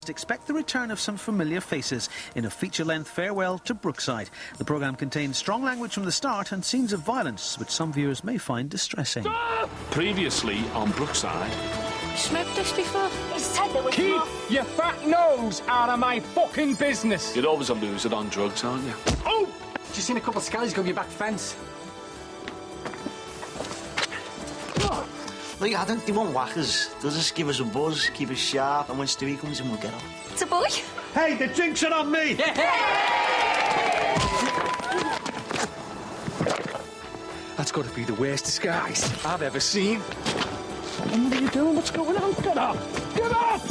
Expect the return of some familiar faces in a feature-length farewell to Brookside. The programme contains strong language from the start and scenes of violence, which some viewers may find distressing. Stop! Previously on Brookside. Smoked this before? He said there was Keep more. your fat nose out of my fucking business. You're always a loser on drugs, aren't you? Oh! Just seen a couple of scallies go over your back fence. Look, I don't. They won't whack us. They'll just give us a buzz, keep us sharp, and when Stewie comes in, we'll get on. It's a boy. Hey, the drinks are on me! That's got to be the worst disguise I've ever seen. What are you doing? What's going on? Get up! Get up!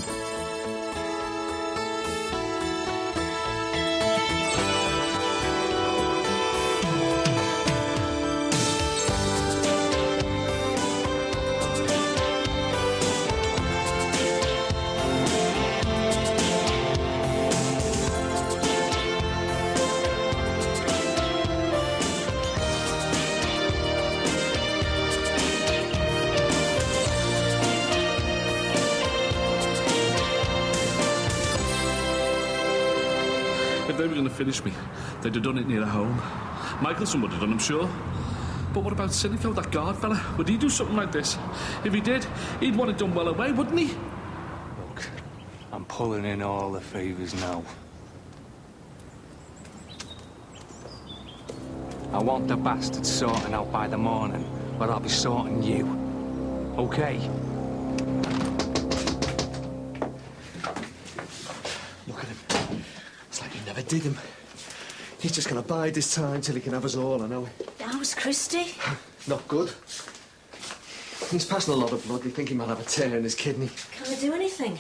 If they were going to finish me, they'd have done it near home. Michelson would have done, I'm sure. But what about Sinico, that guard fella? Would he do something like this? If he did, he'd want it done well away, wouldn't he? Look, I'm pulling in all the favours now. I want the bastard sorting out by the morning, but I'll be sorting you. Okay? Look at him. It's like he never did him. He's just going to bide his time till he can have us all, I know. How's Christy? Not good. He's passing a lot of blood. They think he might have a tear in his kidney. Can I do anything?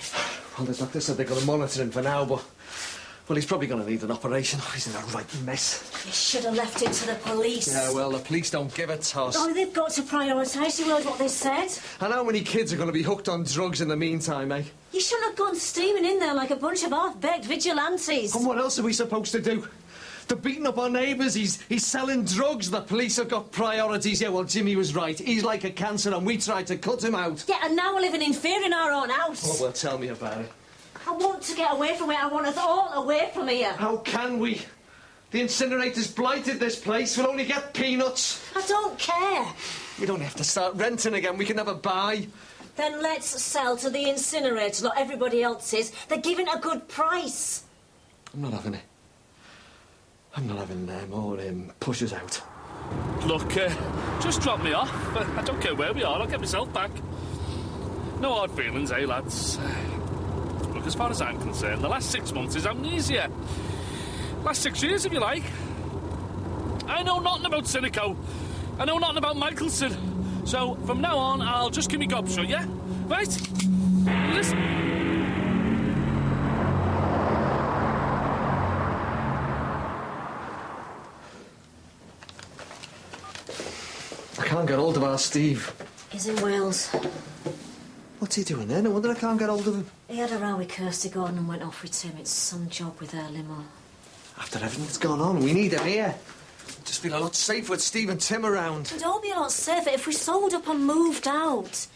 Well, the doctor said they're going to monitor him for now, but... Well, he's probably going to need an operation. Oh, he's in a right mess. You should have left it to the police. Yeah, well, the police don't give a toss. Oh, they've got to prioritise. You heard what they said. And how many kids are going to be hooked on drugs in the meantime, eh? You shouldn't have gone steaming in there like a bunch of half-baked vigilantes. And what else are we supposed to do? They're beating up our neighbours. He's selling drugs. The police have got priorities. Yeah, well, Jimmy was right. He's like a cancer and we tried to cut him out. Yeah, and now we're living in fear in our own house. Oh, well, tell me about it. I want to get away from it. I want us all away from here. How can we? The incinerator's blighted this place. We'll only get peanuts. I don't care. We don't have to start renting again. We can never buy. Then let's sell to the incinerator like everybody else is. They're giving a good price. I'm not having it. I'm not having them or him push us out. Look, just drop me off. I don't care where we are, I'll get myself back. No hard feelings, eh, lads? Look, as far as I'm concerned, the last 6 months is amnesia. Last 6 years, if you like. I know nothing about Sinico. I know nothing about Michelson. So, from now on, I'll just give me gob shut, yeah? Right? Listen. I can't get hold of our Steve. He's in Wales. What's he doing there? No wonder I can't get hold of him. He had a row with Kirsty Gordon and went off with Tim. It's some job with her limo. After everything that's gone on, we need him here. I just feel a lot safer with Steve and Tim around. We'd all be a lot safer if we sold up and moved out.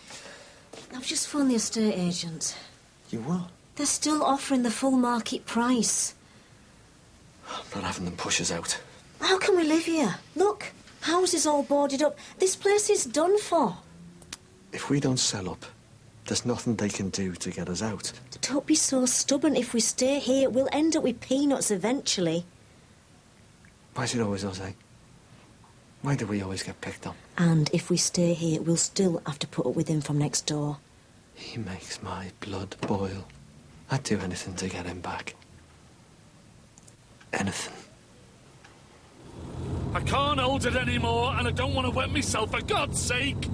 I've just phoned the estate agent. You what? They're still offering the full market price. I'm not having them push us out. How can we live here? Look, houses all boarded up. This place is done for. If we don't sell up, there's nothing they can do to get us out. Don't be so stubborn. If we stay here, we'll end up with peanuts eventually. Why is it always us, eh? Why do we always get picked on? And if we stay here, we'll still have to put up with him from next door. He makes my blood boil. I'd do anything to get him back. Anything. I can't hold it anymore, and I don't want to wet myself, for God's sake!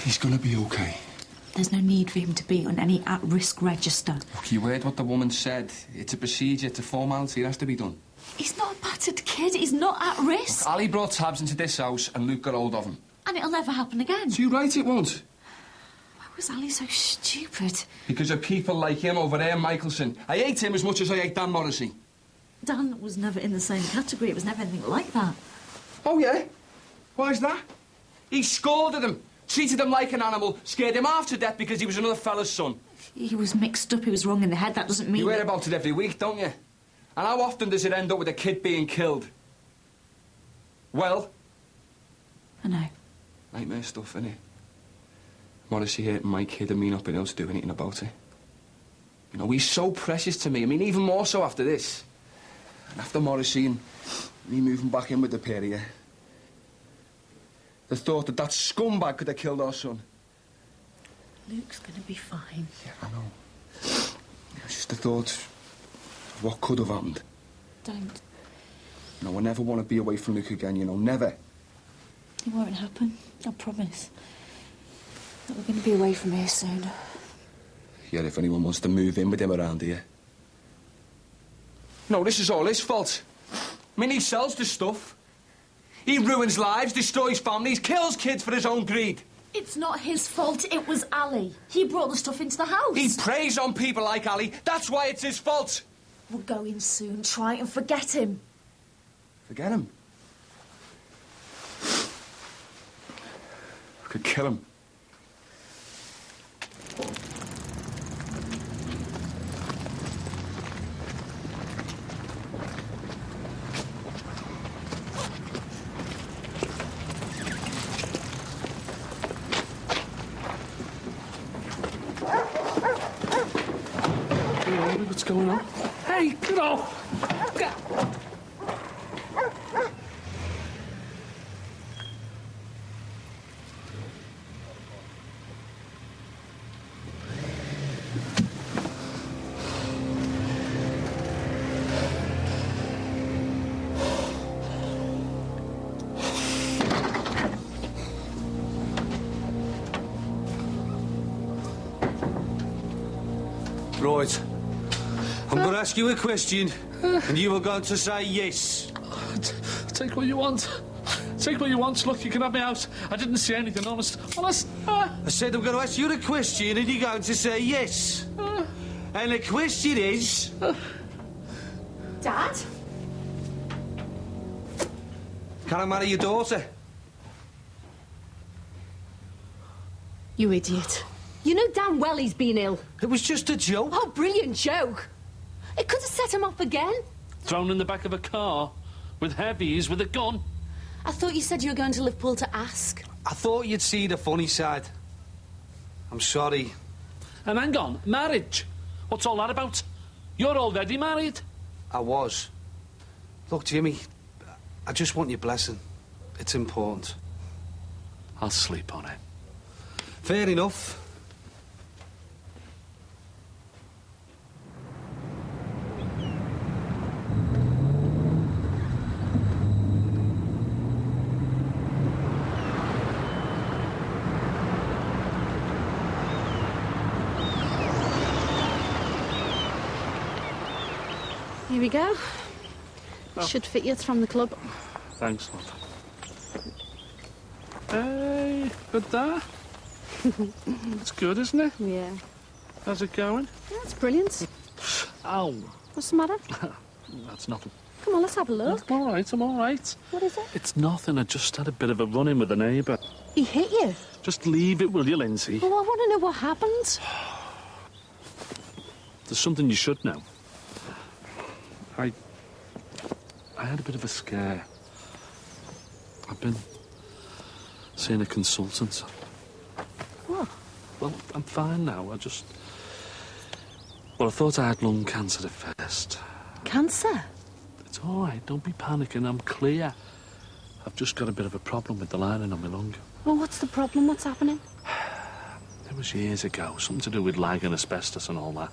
He's gonna be okay. There's no need for him to be on any at-risk register. Look, you heard what the woman said. It's a procedure, it's a formality, it has to be done. He's not a battered kid. He's not at risk. Ali brought Tabs into this house and Luke got hold of him. And it'll never happen again. So you're right, it won't. Why was Ali so stupid? Because of people like him over there, Michelson. I hate him as much as I hate Dan Morrissey. Dan was never in the same category. It was never anything like that. Oh, yeah? Why's that? He scolded him, treated him like an animal, scared him half to death because he was another fella's son. He was mixed up. He was wrong in the head. That doesn't mean... You hear about it every week, don't you? And how often does it end up with a kid being killed? Well? I know. Nightmare stuff, innit? Morrissey hating my kid and me not being able to do anything about it. You know, he's so precious to me. I mean, even more so after this. And after Morrissey and me moving back in with the pair of you. The thought that that scumbag could have killed our son. Luke's gonna be fine. Yeah, I know. It's just the thought of what could have happened. Don't. You know, I never want to be away from Luke again, you know, never. It won't happen. I promise. But we're going to be away from here soon. Yeah, if anyone wants to move in with him around here. No, this is all his fault. I mean, he sells the stuff. He ruins lives, destroys families, kills kids for his own greed. It's not his fault. It was Ali. He brought the stuff into the house. He preys on people like Ali. That's why it's his fault. We're going soon. Try and forget him. Forget him? I could kill him. What's going on? Hey, get off! Right. I'm going to ask you a question, and you are going to say yes. Take what you want. Take what you want. Look, you can have me out. I didn't see anything, honest. Honest. I said I'm going to ask you a question, and you're going to say yes. And the question is... Dad? Can I marry your daughter? You idiot. You know damn well he's been ill. It was just a joke. Oh, brilliant joke. It could have set him up again. Thrown in the back of a car. With heavies, with a gun. I thought you said you were going to Liverpool to ask. I thought you'd see the funny side. I'm sorry. And hang on, marriage. What's all that about? You're already married. I was. Look, Jimmy, I just want your blessing. It's important. I'll sleep on it. Fair enough. Here we go. Should fit you. It's from the club. Thanks, love. Hey, good there. It's good, isn't it? Yeah. How's it going? Yeah, it's brilliant. Ow. What's the matter? That's nothing. Come on, let's have a look. I'm all right, I'm all right. What is it? It's nothing. I just had a bit of a run-in with a neighbour. He hit you? Just leave it, will you, Lindsay? Oh, I want to know what happened. There's something you should know. I had a bit of a scare. I've been seeing a consultant. What? Well, I'm fine now. I thought I had lung cancer at first. Cancer? It's all right. Don't be panicking. I'm clear. I've just got a bit of a problem with the lining on my lung. Well, what's the problem? What's happening? It was years ago. Something to do with lag and asbestos and all that.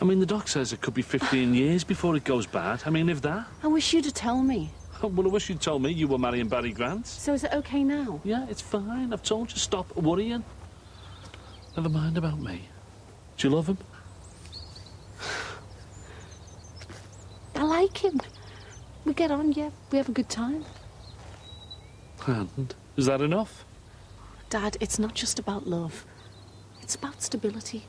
I mean, the doc says it could be 15 years before it goes bad. I mean, if that. I wish you'd have told me. Well, I wish you'd told me you were marrying Barry Grant. So is it okay now? Yeah, it's fine. I've told you, stop worrying. Never mind about me. Do you love him? I like him. We get on, yeah. We have a good time. And is that enough? Dad, it's not just about love. It's about stability.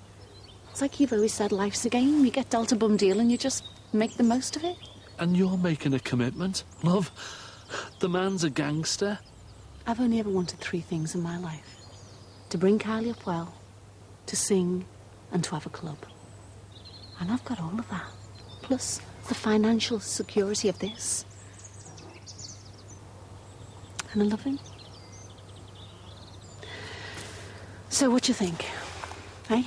It's like you've always said, life's a game. You get dealt a bum deal and you just make the most of it. And you're making a commitment, love. The man's a gangster. I've only ever wanted 3 things in my life. To bring Kylie up well, to sing, and to have a club. And I've got all of that. Plus the financial security of this. And I love him. So what do you think? Eh?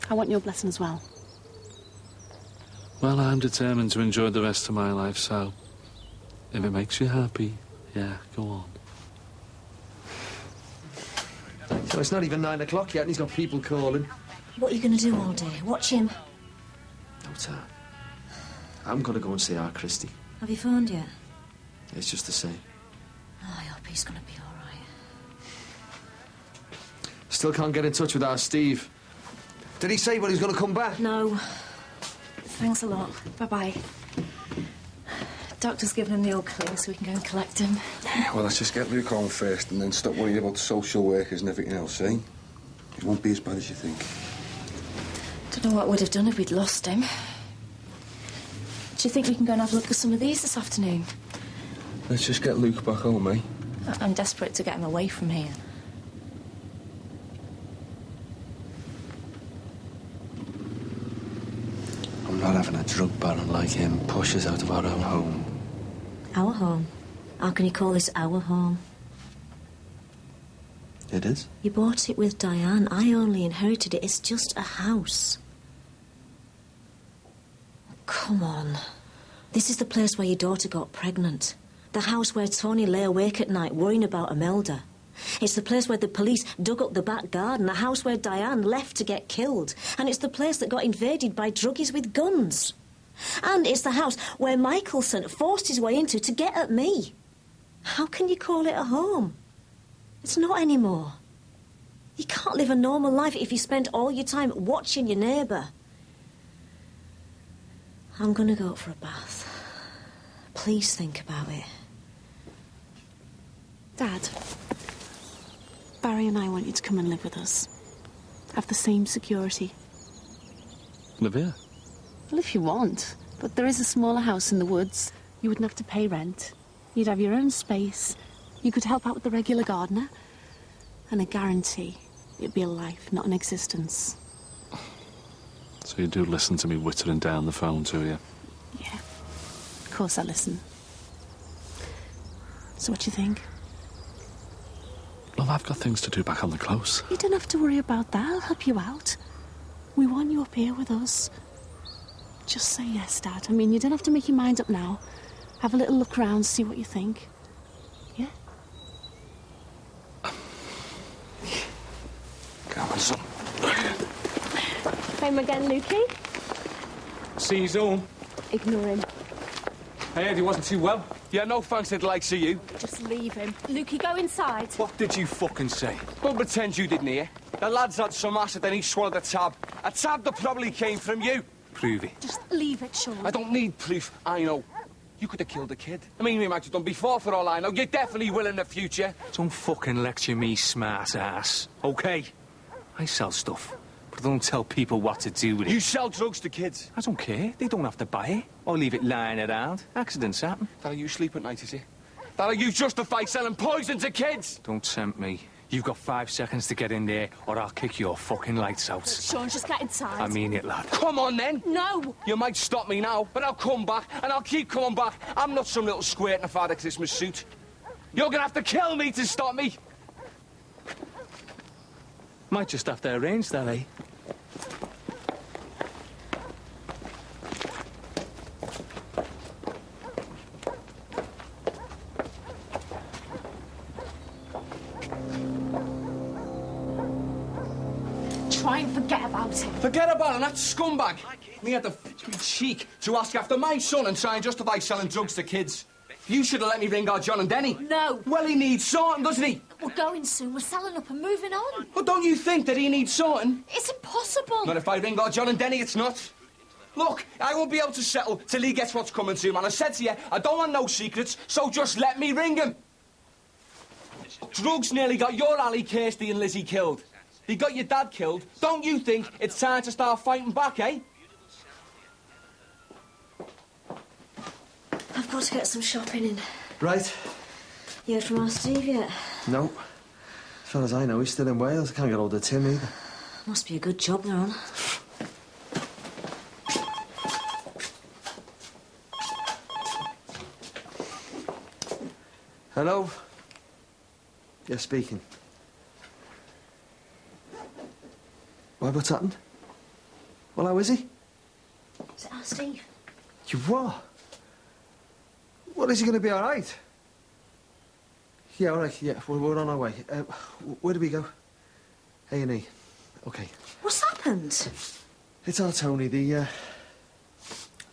I want your blessing as well. Well, I'm determined to enjoy the rest of my life, so if it makes you happy, yeah, go on. So it's not even 9 o'clock yet and he's got people calling. What are you going to do all day? Watch him? No, Tar. I'm going to go and see our Christy. Have you phoned yet? It's just the same. Oh, I hope he's going to be all right. Still can't get in touch with our Steve. Did he say when he's going to come back? No. Thanks a lot. Bye-bye. Doctor's given him the old cling so we can go and collect him. Well, let's just get Luke home first and then stop worrying about social workers and everything else, eh? It won't be as bad as you think. Don't know what we'd have done if we'd lost him. Do you think we can go and have a look at some of these this afternoon? Let's just get Luke back home, eh? I'm desperate to get him away from here. I'm not having a drug baron like him push us out of our own home. Our home? How can you call this our home? It is? You bought it with Diane. I only inherited it. It's just a house. Come on. This is the place where your daughter got pregnant. The house where Tony lay awake at night worrying about Imelda. It's the place where the police dug up the back garden. The house where Diane left to get killed. And it's the place that got invaded by druggies with guns. And it's the house where Michelson forced his way into to get at me. How can you call it a home? It's not anymore. You can't live a normal life if you spend all your time watching your neighbour. I'm going to go for a bath. Please think about it. Dad, Barry and I want you to come and live with us. Have the same security. Live here? Well, if you want. But there is a smaller house in the woods. You wouldn't have to pay rent. You'd have your own space. You could help out with the regular gardener. And I guarantee it'd be a life, not an existence. So you do listen to me whittling down the phone to you? Yeah. Of course I listen. So what do you think? Well, I've got things to do back on the close. You don't have to worry about that. I'll help you out. We want you up here with us. Just say yes, Dad. I mean, you don't have to make your mind up now. Have a little look around, see what you think. Yeah? Come on, son. Home again, Lukey? See his own. Ignore him. I heard he wasn't too well. Yeah, no thanks to the likes of you. Just leave him. Lukey, go inside. What did you fucking say? Don't pretend you didn't hear. The lad's had some acid and he swallowed a tab. A tab that probably came from you. Prove it. Just leave it, Sean. I don't need proof. I know. You could have killed a kid. I mean, we might have done before for all I know. You definitely will in the future. Don't fucking lecture me, smart ass. Okay? I sell stuff, but I don't tell people what to do with it. You sell drugs to kids. I don't care. They don't have to buy it. Or leave it lying around. Accidents happen. That how you sleep at night, is it? That how you justify selling poison to kids? Don't tempt me. You've got 5 seconds to get in there, or I'll kick your fucking lights out. Sean, just get inside. I mean it, lad. Come on, then. No. You might stop me now, but I'll come back, and I'll keep coming back. I'm not some little squirt in a Father Christmas suit. You're gonna have to kill me to stop me. Might just have to arrange that, eh? Try and forget about it. Forget about him, that scumbag. He had the cheek to ask after my son and try and justify selling drugs to kids. You should have let me ring our John and Denny. No. Well, he needs sorting, doesn't he? We're going soon. We're selling up and moving on. Well, don't you think that he needs sorting? It's impossible. Not if I ring our John and Denny, it's not. Look, I won't be able to settle till he gets what's coming to him. And I said to you, I don't want no secrets, so just let me ring him. Drugs nearly got your Ali, Kirsty and Lizzie killed. They got your dad killed. Don't you think it's time to start fighting back, eh? I've got to get some shopping in. Right. You heard from our Steve yet? No. As far as I know, he's still in Wales. I can't get hold of Tim either. Must be a good job they're on. Hello? Yes, speaking. Why, what's happened? Well, how is he? Is it our Steve? You what? Well, is he going to be all right? Yeah, all right, yeah, we're on our way. Where do we go? A&E. OK. What's happened? It's our Tony. They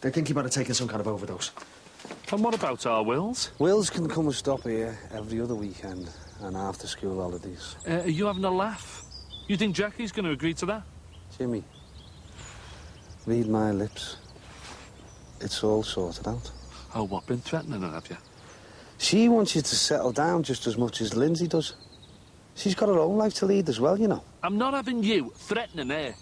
think he might have taken some kind of overdose. And what about our Wills? Wills can come and stop here every other weekend and after school holidays. Are you having a laugh? You think Jackie's going to agree to that? Jimmy, read my lips. It's all sorted out. Oh, what, been threatening her, have you? She wants you to settle down just as much as Lindsay does. She's got her own life to lead as well, you know. I'm not having you threatening her.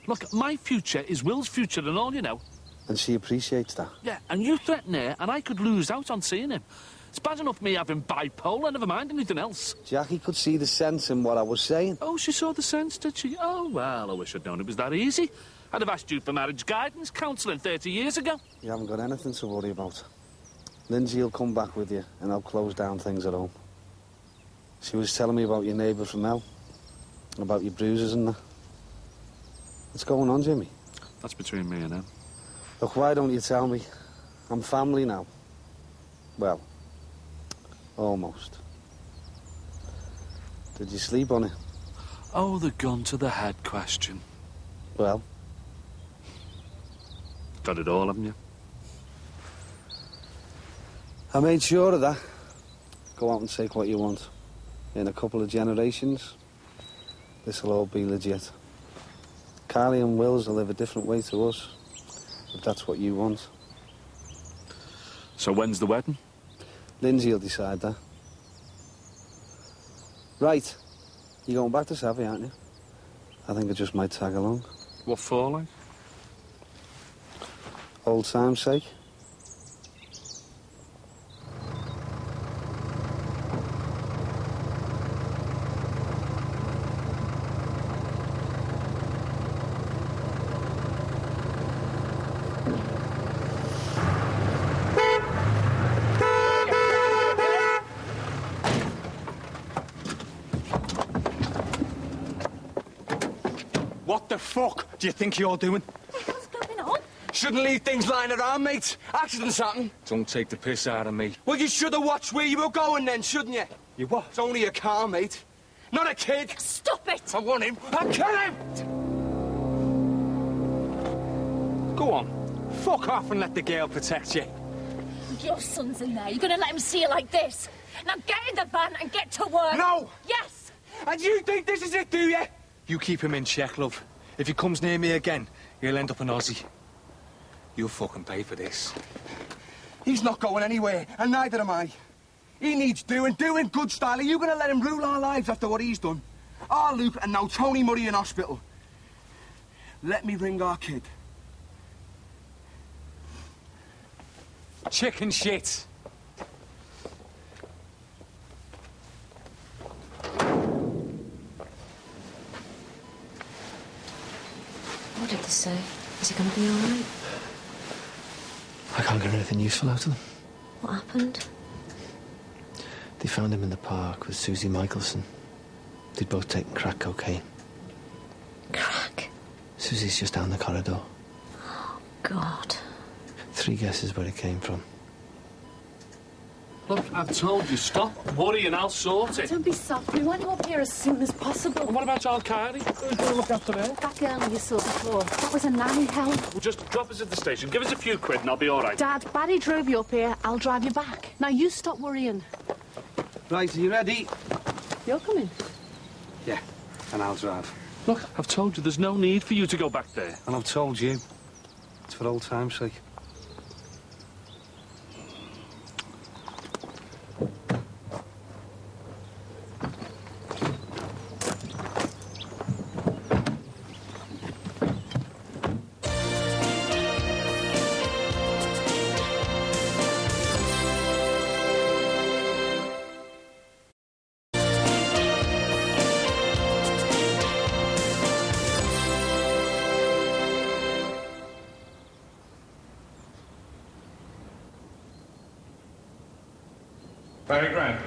Look, my future is Will's future and all, you know. And she appreciates that. Yeah, and you threaten her, and I could lose out on seeing him. It's bad enough me having bipolar, never mind anything else. Jackie could see the sense in what I was saying. Oh, she saw the sense, did she? Oh, well, I wish I'd known it was that easy. I'd have asked you for marriage guidance counselling 30 years ago. You haven't got anything to worry about. Lindsay will come back with you, and I'll close down things at home. She was telling me about your neighbour from hell, about your bruises and that. What's going on, Jimmy? That's between me and him. Look, why don't you tell me? I'm family now. Well, almost. Did you sleep on it? Oh, the gun to the head question. Well? Got it all, haven't you? I made sure of that. Go out and take what you want. In a couple of generations, this'll all be legit. Carly and Wills will live a different way to us, if that's what you want. So when's the wedding? Lindsay will decide that. Right. You're going back to Savvy, aren't you? I think I just might tag along. What for, like? Old time's sake. What the fuck do you think you're doing? What's going on? Shouldn't leave things lying around, mate. Accidents happen. Don't take the piss out of me. Well, you should have watched where you were going then, shouldn't you? You what? It's only a car, mate. Not a kid. Stop it! I want him. I'll kill him! Go on. Fuck off and let the girl protect you. Your son's in there. You're going to let him see you like this? Now get in the van and get to work. No! Yes! And you think this is it, do you? You keep him in check, love. If he comes near me again, he'll end up an Aussie. You'll fucking pay for this. He's not going anywhere, and neither am I. He needs doing good style. Are you going to let him rule our lives after what he's done? Our Luke and now Tony Murray in hospital. Let me ring our kid. Chicken shit. What did they say? Is he going to be all right? I can't get anything useful out of them. What happened? They found him in the park with Susie Michelson. They'd both taken crack cocaine. Crack? Susie's just down the corridor. Oh, God. 3 guesses where it came from. Look, I've told you, stop worrying, I'll sort it. Don't be soft. We want you up here as soon as possible. And what about Al Cardi? Who's going to look after her? That girl you saw before, that was a nanny, Helen. Well, just drop us at the station. Give us a few quid and I'll be all right. Dad, Barry drove you up here. I'll drive you back. Now, you stop worrying. Right, are you ready? You're coming? Yeah, and I'll drive. Look, I've told you there's no need for you to go back there. And I've told you. It's for old time's sake. Barry Grant.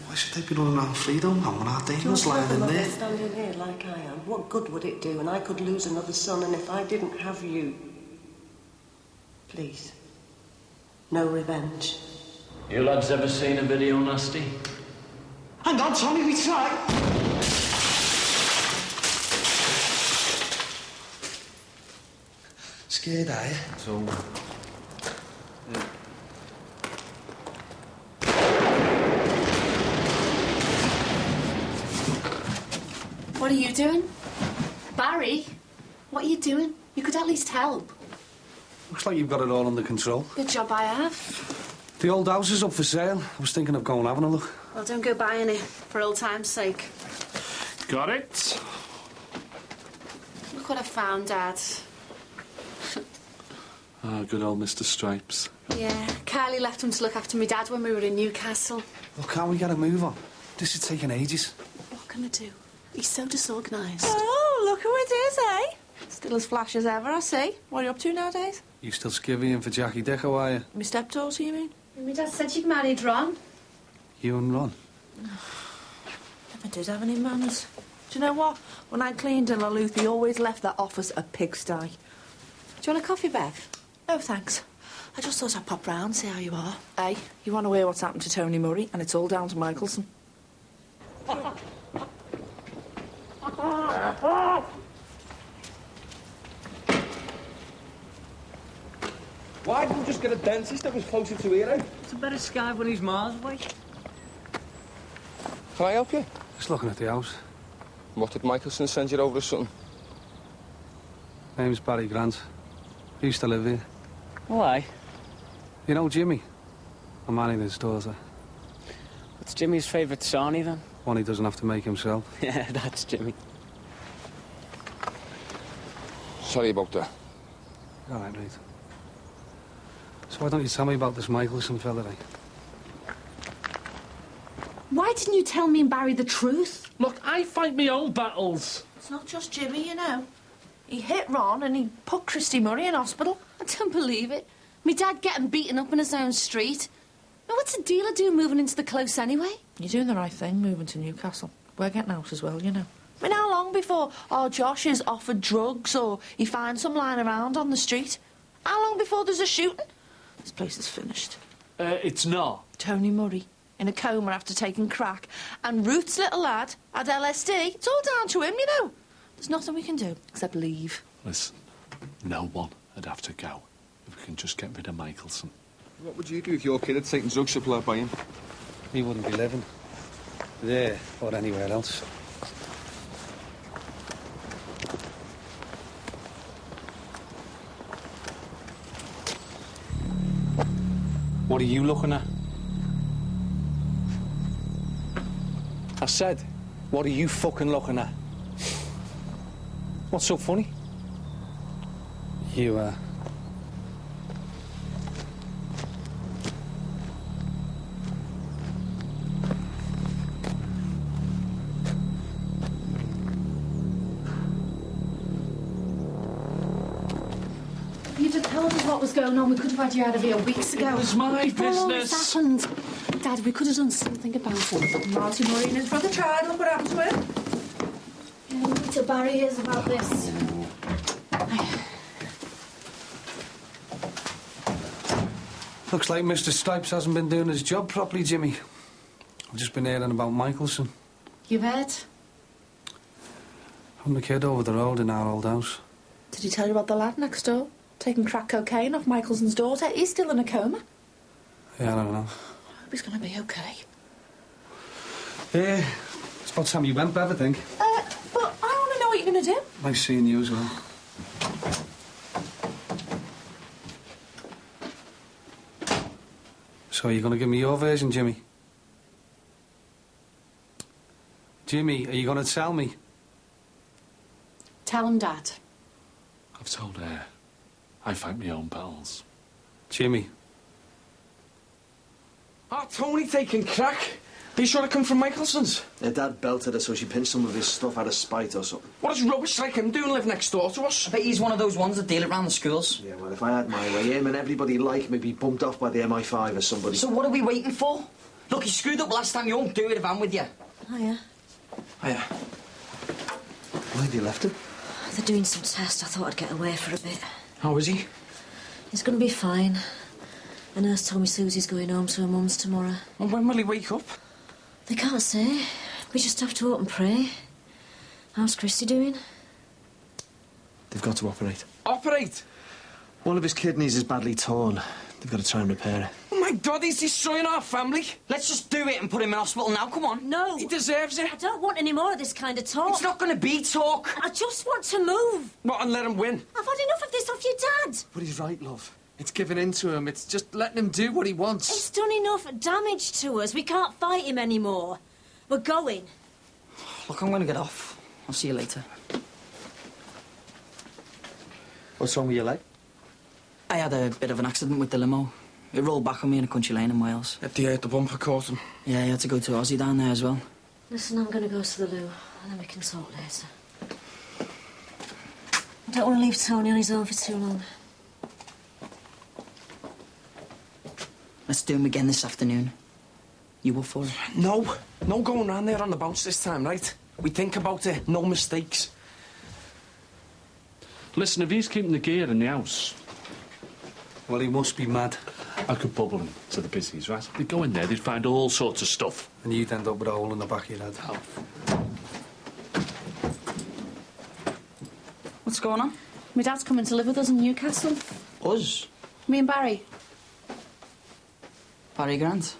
Why should they be running around freedom, man, when our Daniel's lying in there? Standing here like I am. What good would it do? And I could lose another son, and if I didn't have you... Please. No revenge. You lads ever seen a video nasty? Hang on, Tony, we try. Scared, are you? So... What are you doing? Barry? What are you doing? You could at least help. Looks like you've got it all under control. Good job I have. The old house is up for sale. I was thinking of going having a look. Well, don't go buying it, for old time's sake. Got it? Look what I found, Dad. Ah, good old Mr. Stripes. Yeah, Kylie left him to look after me dad when we were in Newcastle. Well, can't we get a move on? This is taking ages. What can I do? He's so disorganised. Oh, look who it is, eh? Still as flash as ever, I see. What are you up to nowadays? You still skivvying for Jackie Deco, are you? My stepdaughter, you mean? My dad said she'd married Ron. You and Ron? Never did have any manners. Do you know what? When I cleaned in Lalooth, he always left that office a pigsty. Do you want a coffee, Bev? No, thanks. I just thought I'd pop round, see how you are. Hey, you want to hear what's happened to Tony Murray, and it's all down to Michelson. Why didn't you just get a dentist that was closer to here, eh? It's a better sky when he's miles away. Can I help you? Just looking at the house. What did Michelson send you over or something? Name's Barry Grant. I used to live here. Why? You know Jimmy? I'm marrying his daughter. What's Jimmy's favourite Sawney, then? One he doesn't have to make himself. Yeah, that's Jimmy. Sorry about that. All right, mate. So why don't you tell me about this Michelson fella, eh? Why didn't you tell me and Barry the truth? Look, I fight my own battles. It's not just Jimmy, you know. He hit Ron and he put Christy Murray in hospital. I don't believe it. Me dad getting beaten up in his own street. Now, what's the dealer doing moving into the close anyway? You're doing the right thing, moving to Newcastle. We're getting out as well, you know. I mean, how long before Josh is offered drugs or he finds some lying around on the street? How long before there's a shooting? This place is finished. It's not. Tony Murray, in a coma after taking crack, and Ruth's little lad had LSD. It's all down to him, you know. There's nothing we can do except leave. Listen, no one would have to go if we can just get rid of Michelson. What would you do if your kid had taken drugs supplied by him? He wouldn't be living there or anywhere else. What are you looking at? I said, what are you fucking looking at? What's so funny? You, If you'd have told us what was going on, we could have had you out of here weeks ago. It was my Before all this business. happened. Dad, we could have done something about it. Marty Murray and his brother tried. Look what happened to him. Yeah, we'll wait till Barry hears about this. looks like Mr. Stripes hasn't been doing his job properly, Jimmy. I've just been hearing about Michelson. You've heard? From the kid over the road in our old house. Did he tell you about the lad next door? Taking crack cocaine off Michaelson's daughter? He's still in a coma. Yeah, I don't know. I hope he's going to be okay. Yeah, it's about time you went, Bev, I think. But I want to know what you're going to do. Nice seeing you as well. So are you going to give me your version, Jimmy? Jimmy, are you going to tell me? Tell him, Dad. I've told her. I fight my own battles. Jimmy. Oh, Tony taking crack. Are you sure it come from Michelson's? Her dad belted her so she pinched some of his stuff out of spite or something. What does rubbish like him doing live next door to us? I bet he's one of those ones that deal it round the schools. Yeah, well, if I had my way, him and everybody like me be bumped off by the MI5 or somebody. So what are we waiting for? Look, he screwed up last time. You won't do it if I'm with you. Hiya. Hiya. Why have you left him? They're doing some tests. I thought I'd get away for a bit. How is he? He's going to be fine. The nurse told me Susie's going home to her mum's tomorrow. And when will he wake up? They can't say. We just have to hope and pray. How's Christy doing? They've got to operate. Operate? One of his kidneys is badly torn. They've got to try and repair it. Oh, my God, he's destroying our family. Let's just do it and put him in hospital now. Come on. No. He deserves it. I don't want any more of this kind of talk. It's not going to be talk. I just want to move. What, and let him win? I've had enough of this off your dad. But he's right, love. It's giving in to him. It's just letting him do what he wants. It's done enough damage to us. We can't fight him anymore. We're going. Look, I'm going to get off. I'll see you later. What's wrong with your leg? I had a bit of an accident with the limo. It rolled back on me in a country lane in Wales. The bumper caught him. Yeah, he had to go to Aussie down there as well. Listen, I'm going to go to the loo, and then we can talk later. I don't want to leave Tony on his own for too long. Let's do him again this afternoon. You up for it? No. No going round there on the bounce this time, right? We think about it. No mistakes. Listen, if he's keeping the gear in the house... Well, he must be mad. I could bubble him to the business, right? They'd go in there, they'd find all sorts of stuff. And you'd end up with a hole in the back of your head. What's going on? My dad's coming to live with us in Newcastle. Us? Me and Barry. Barry Grant.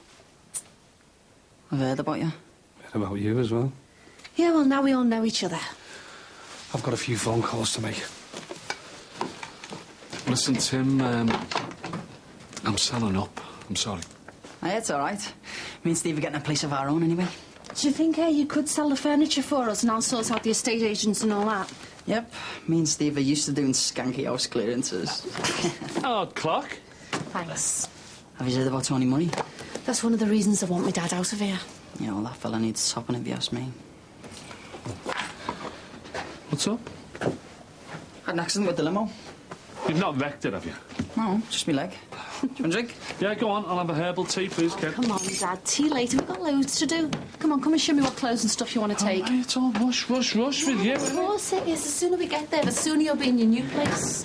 I've heard about you. Heard about you as well. Yeah, well, now we all know each other. I've got a few phone calls to make. Listen, Tim, I'm selling up. I'm sorry. Hey, it's all right. Me and Steve are getting a place of our own anyway. Do you think you could sell the furniture for us and I'll sort out the estate agents and all that? Yep. Me and Steve are used to doing skanky house clearances. Odd clock. Thanks. Have you heard about Tony Murray? That's one of the reasons I want my dad out of here. Yeah, well, that fella needs topping if you ask me. What's up? Had an accident with the limo. You've not wrecked it, have you? No, just me leg. Do you want a drink? Yeah, go on. I'll have a herbal tea, please, Kev. Come on, Dad. Tea later. We've got loads to do. Come on, come and show me what clothes and stuff you want to take. Oh, it's all rush with you, Of course it is. The sooner we get there, the sooner you'll be in your new place.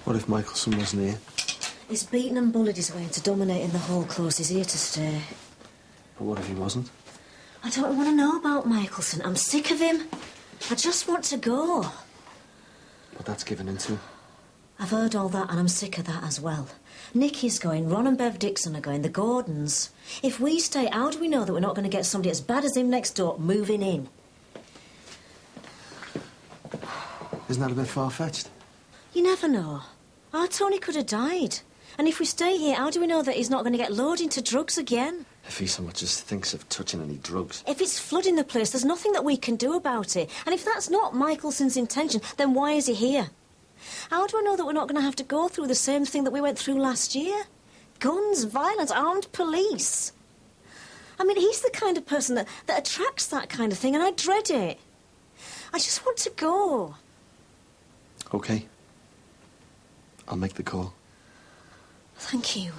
What if Michelson wasn't here? He's beaten and bullied his way into dominating the whole close. He's here to stay. But what if he wasn't? I don't want to know about Michelson. I'm sick of him. I just want to go. But that's given in to him. I've heard all that and I'm sick of that as well. Nicky's going, Ron and Bev Dixon are going, the Gordons. If we stay, how do we know that we're not going to get somebody as bad as him next door moving in? Isn't that a bit far-fetched? You never know. Our Tony could have died. And if we stay here, how do we know that he's not going to get lured into drugs again? If he so much as thinks of touching any drugs. If it's flooding the place, there's nothing that we can do about it. And if that's not Michelson's intention, then why is he here? How do I know that we're not going to have to go through the same thing that we went through last year? Guns, violence, armed police. I mean, he's the kind of person that attracts that kind of thing, and I dread it. I just want to go. OK. I'll make the call. Thank you.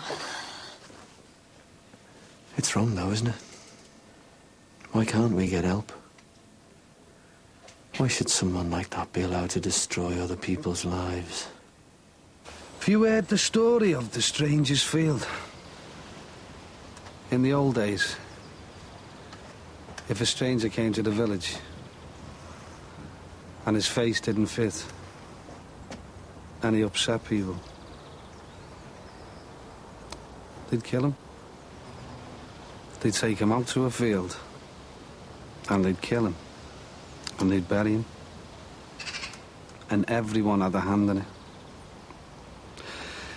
It's wrong, though, isn't it? Why can't we get help? Why should someone like that be allowed to destroy other people's lives? Have you heard the story of the Stranger's Field? In the old days, If a stranger came to the village and his face didn't fit and he upset people, they'd kill him. They'd take him out to a field and they'd kill him and they'd bury him. And everyone had a hand in it.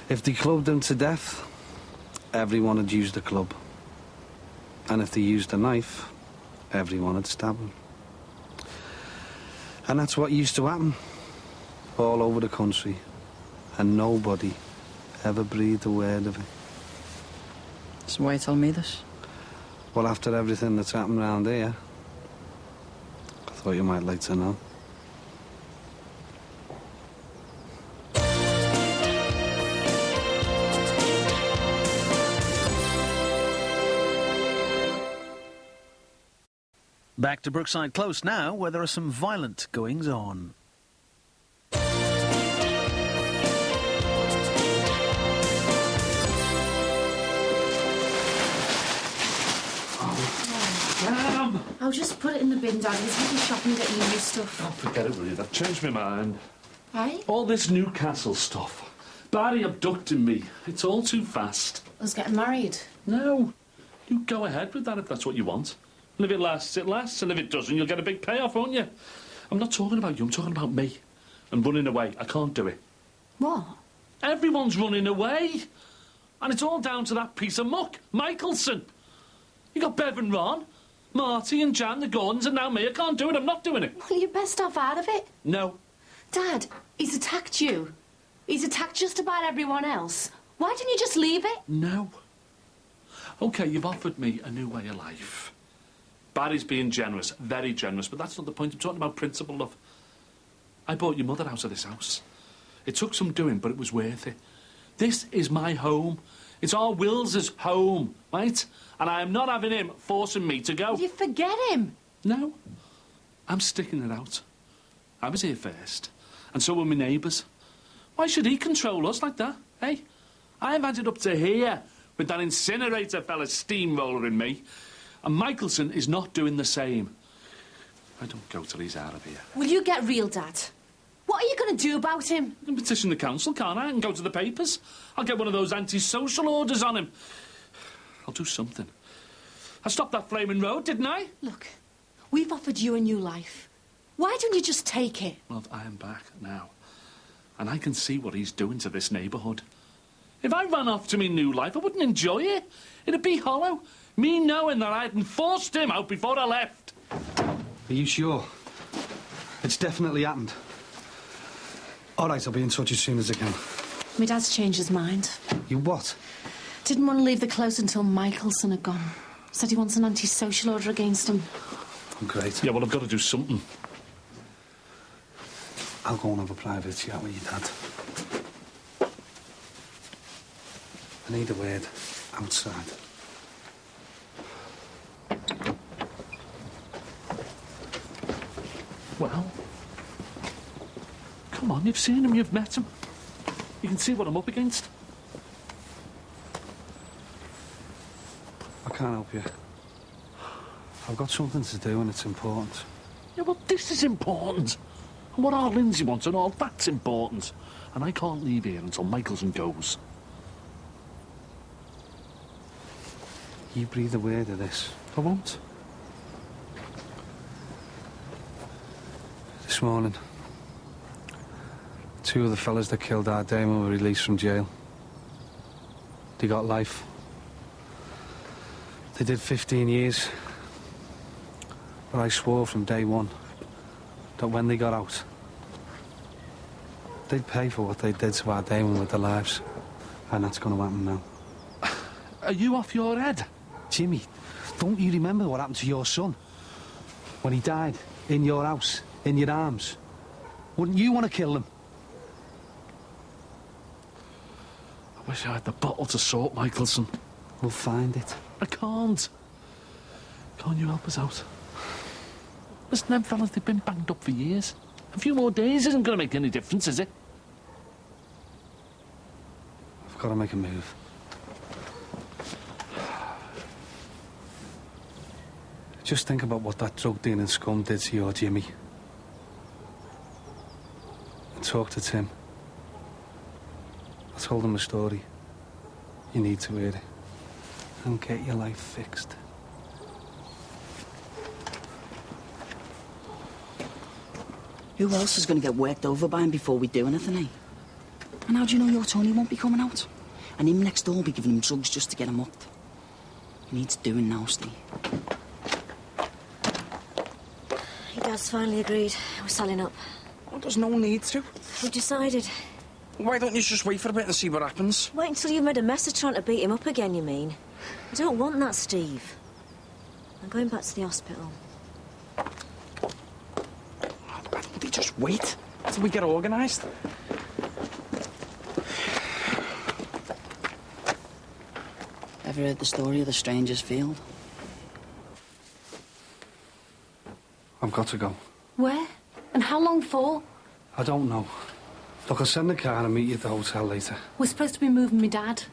If they clubbed him to death, everyone had used a club. And if they used a knife, everyone had stabbed him. And that's what used to happen all over the country. And nobody ever breathed a word of it. So why you telling me this? Well, after everything that's happened around here, I thought you might like to know. Back to Brookside Close now, where there are some violent goings-on. I'll just put it in the bin, Dad. He's taking shopping, getting new stuff. Oh, forget it, will you? I've changed my mind. Hey? All this Newcastle stuff. Barry abducting me. It's all too fast. Us getting married? No. You go ahead with that if that's what you want. And if it lasts, it lasts. And if it doesn't, you'll get a big payoff, won't you? I'm not talking about you. I'm talking about me. And running away. I can't do it. What? Everyone's running away. And it's all down to that piece of muck, Michelson. You got Bev and Ron, Marty and Jan, the Gordons, and now me. I can't do it. I'm not doing it. Well, you're best off out of it. No. Dad, he's attacked you. He's attacked just about everyone else. Why didn't you just leave it? No. OK, you've offered me a new way of life. Barry's being generous, very generous, but that's not the point. I'm talking about principle, love. I bought your mother out of this house. It took some doing, but it was worth it. This is my home. It's our Wills's home, right? And I am not having him forcing me to go. You forget him. No. I'm sticking it out. I was here first, and so were my neighbours. Why should he control us like that, eh? I've had it up to here with that incinerator fella steamrolling me, and Michelson is not doing the same. I don't go till he's out of here. Will you get real, Dad? What are you going to do about him? I can petition the council, can't I? And go to the papers. I'll get one of those anti-social orders on him. I'll do something. I stopped that flaming road, didn't I? Look, we've offered you a new life. Why don't you just take it? Love, I am back now. And I can see what he's doing to this neighbourhood. If I ran off to me new life, I wouldn't enjoy it. It'd be hollow. Me knowing that I hadn't forced him out before I left. Are you sure? It's definitely happened. All right, I'll be in touch as soon as I can. My dad's changed his mind. You what? Didn't want to leave the close until Michelson had gone. Said he wants an anti-social order against him. Great. Yeah, well, I've got to do something. I'll go and have a private chat with your dad. I need a word outside. Well, come on, you've seen him, you've met him. You can see what I'm up against. I can't help you. I've got something to do and it's important. Yeah, well, this is important. And what our Lindsay wants and all that's important. And I can't leave here until Michelson goes. You breathe a word of this. I won't. This morning, 2 of the fellas that killed our Damon were released from jail. They got life. They did 15 years. But I swore from day one that when they got out, they'd pay for what they did to our Damon with their lives. And that's going to happen now. Are you off your head? Jimmy, don't you remember what happened to your son? When he died in your house, in your arms. Wouldn't you want to kill him? I wish I had the bottle to sort Michelson. We'll find it. I can't. Can't you help us out? Listen, them fellas, they've been banged up for years. A few more days isn't going to make any difference, is it? I've got to make a move. Just think about what that drug-dealing scum did to your Jimmy. I talked to Tim. I told him a story. You need to hear it. And get your life fixed. Who else is going to get worked over by him before we do anything, eh? And how do you know your Tony won't be coming out? And him next door will be giving him drugs just to get him up. He needs doing now, Steve. Your dad's finally agreed. We're selling up. Well, there's no need to. We've decided. Why don't you just wait for a bit and see what happens? Wait until you've made a mess of trying to beat him up again, you mean? I don't want that, Steve. I'm going back to the hospital. Why don't they just wait until we get organised? Ever heard the story of the Stranger's Field? I've got to go. Where? And how long for? I don't know. Look, I'll send the car and meet you at the hotel later. We're supposed to be moving me dad.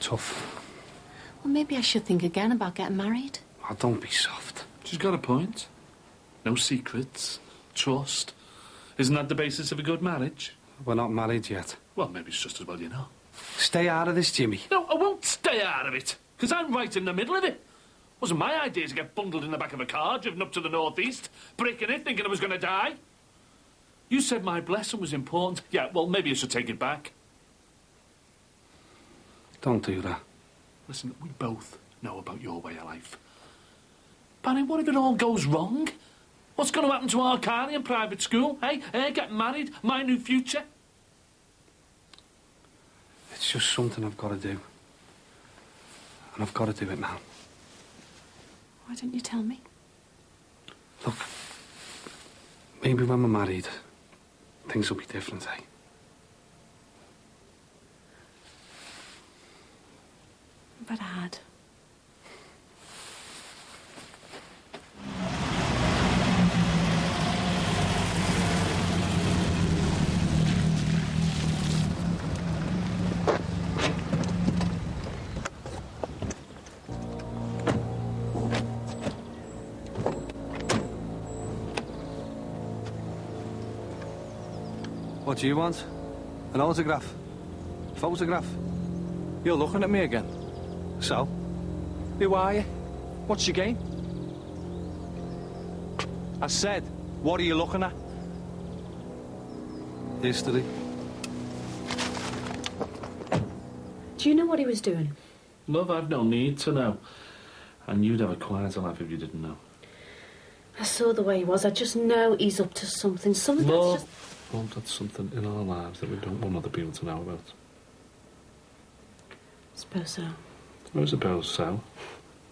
Tough. Well, maybe I should think again about getting married. Oh, don't be soft. She's got a point. No secrets. Trust. Isn't that the basis of a good marriage? We're not married yet. Well, maybe it's just as well you know. Stay out of this, Jimmy. No, I won't stay out of it, because I'm right in the middle of it. Wasn't my idea to get bundled in the back of a car, driven up to the northeast, breaking it, thinking I was going to die. You said my blessing was important. Yeah, well, maybe I should take it back. Don't do that. Listen, we both know about your way of life. Barry, what if it all goes wrong? What's going to happen to our Carly in private school, eh? Get married, my new future? It's just something I've got to do. And I've got to do it now. Why don't you tell me? Look, maybe when we're married, things will be different, eh? But I had. What do you want? An autograph? Photograph? You're looking at me again. So? Who are you? What's your game? I said, what are you looking at? History. Do you know what he was doing? Love, I've no need to know. And you'd have a quieter life if you didn't know. I saw the way he was. I just know he's up to something. Something Love, that's just... well, that's something in our lives that we don't want other people to know about. I suppose so. I suppose so.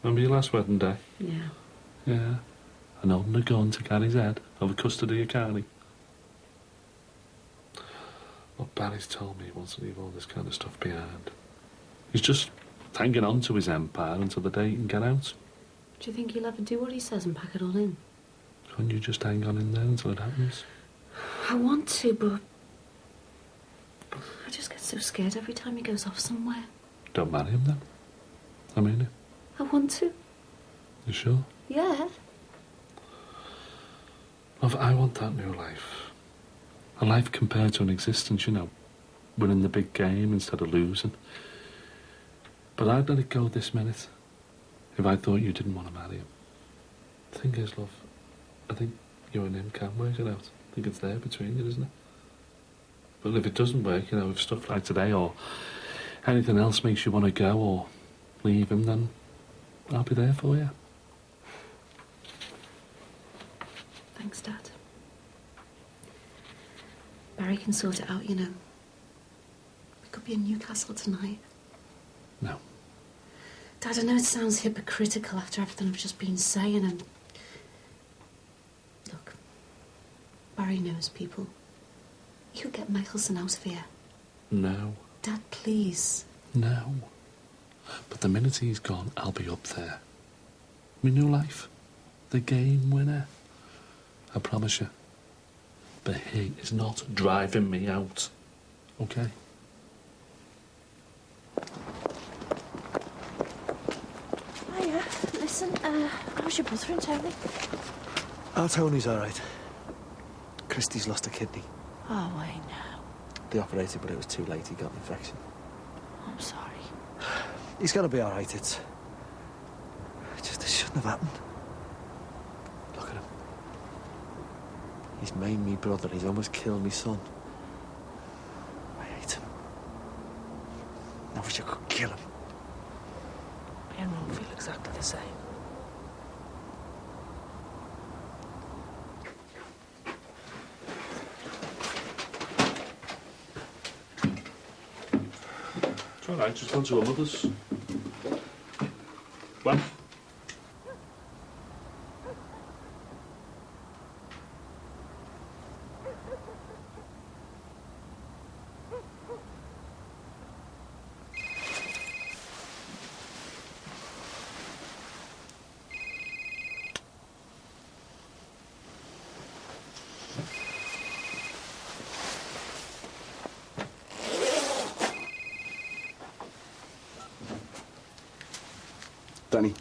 Remember your last wedding day? Yeah. Yeah. And holding a gun to Gary's head over custody of Carly. Well, Barry's told me he wants to leave all this kind of stuff behind. He's just hanging on to his empire until the day he can get out. Do you think he'll ever do what he says and pack it all in? Can't you just hang on in there until it happens? I want to, but... I just get so scared every time he goes off somewhere. Don't marry him then. I mean it. I want to. You sure? Yeah. Love, I want that new life. A life compared to an existence, you know. Winning the big game instead of losing. But I'd let it go this minute if I thought you didn't want to marry him. The thing is, love, I think you and him can work it out. I think it's there between you, isn't it? But if it doesn't work, you know, if stuff like today or anything else makes you want to go or leave him, then I'll be there for you. Thanks, Dad. Barry can sort it out, you know. We could be in Newcastle tonight. No. Dad, I know it sounds hypocritical after everything I've just been saying, and... Look, Barry knows people. You could get Michelson out of here. No. Dad, please. No. But the minute he's gone, I'll be up there. My new life. The game winner. I promise you. But he is not driving me out. Okay? Hiya. Listen, how's your brother and Tony? Our Tony's all right. Christy's lost a kidney. Oh, I know. They operated, but it was too late. He got an infection. I'm sorry. He's gonna be all right. It shouldn't have happened. Look at him. He's made me brother. He's almost killed me son. I hate him. I wish I could kill him. Me and Ron feel exactly the same. It's all right, just gone to her mother's. Well? Danny,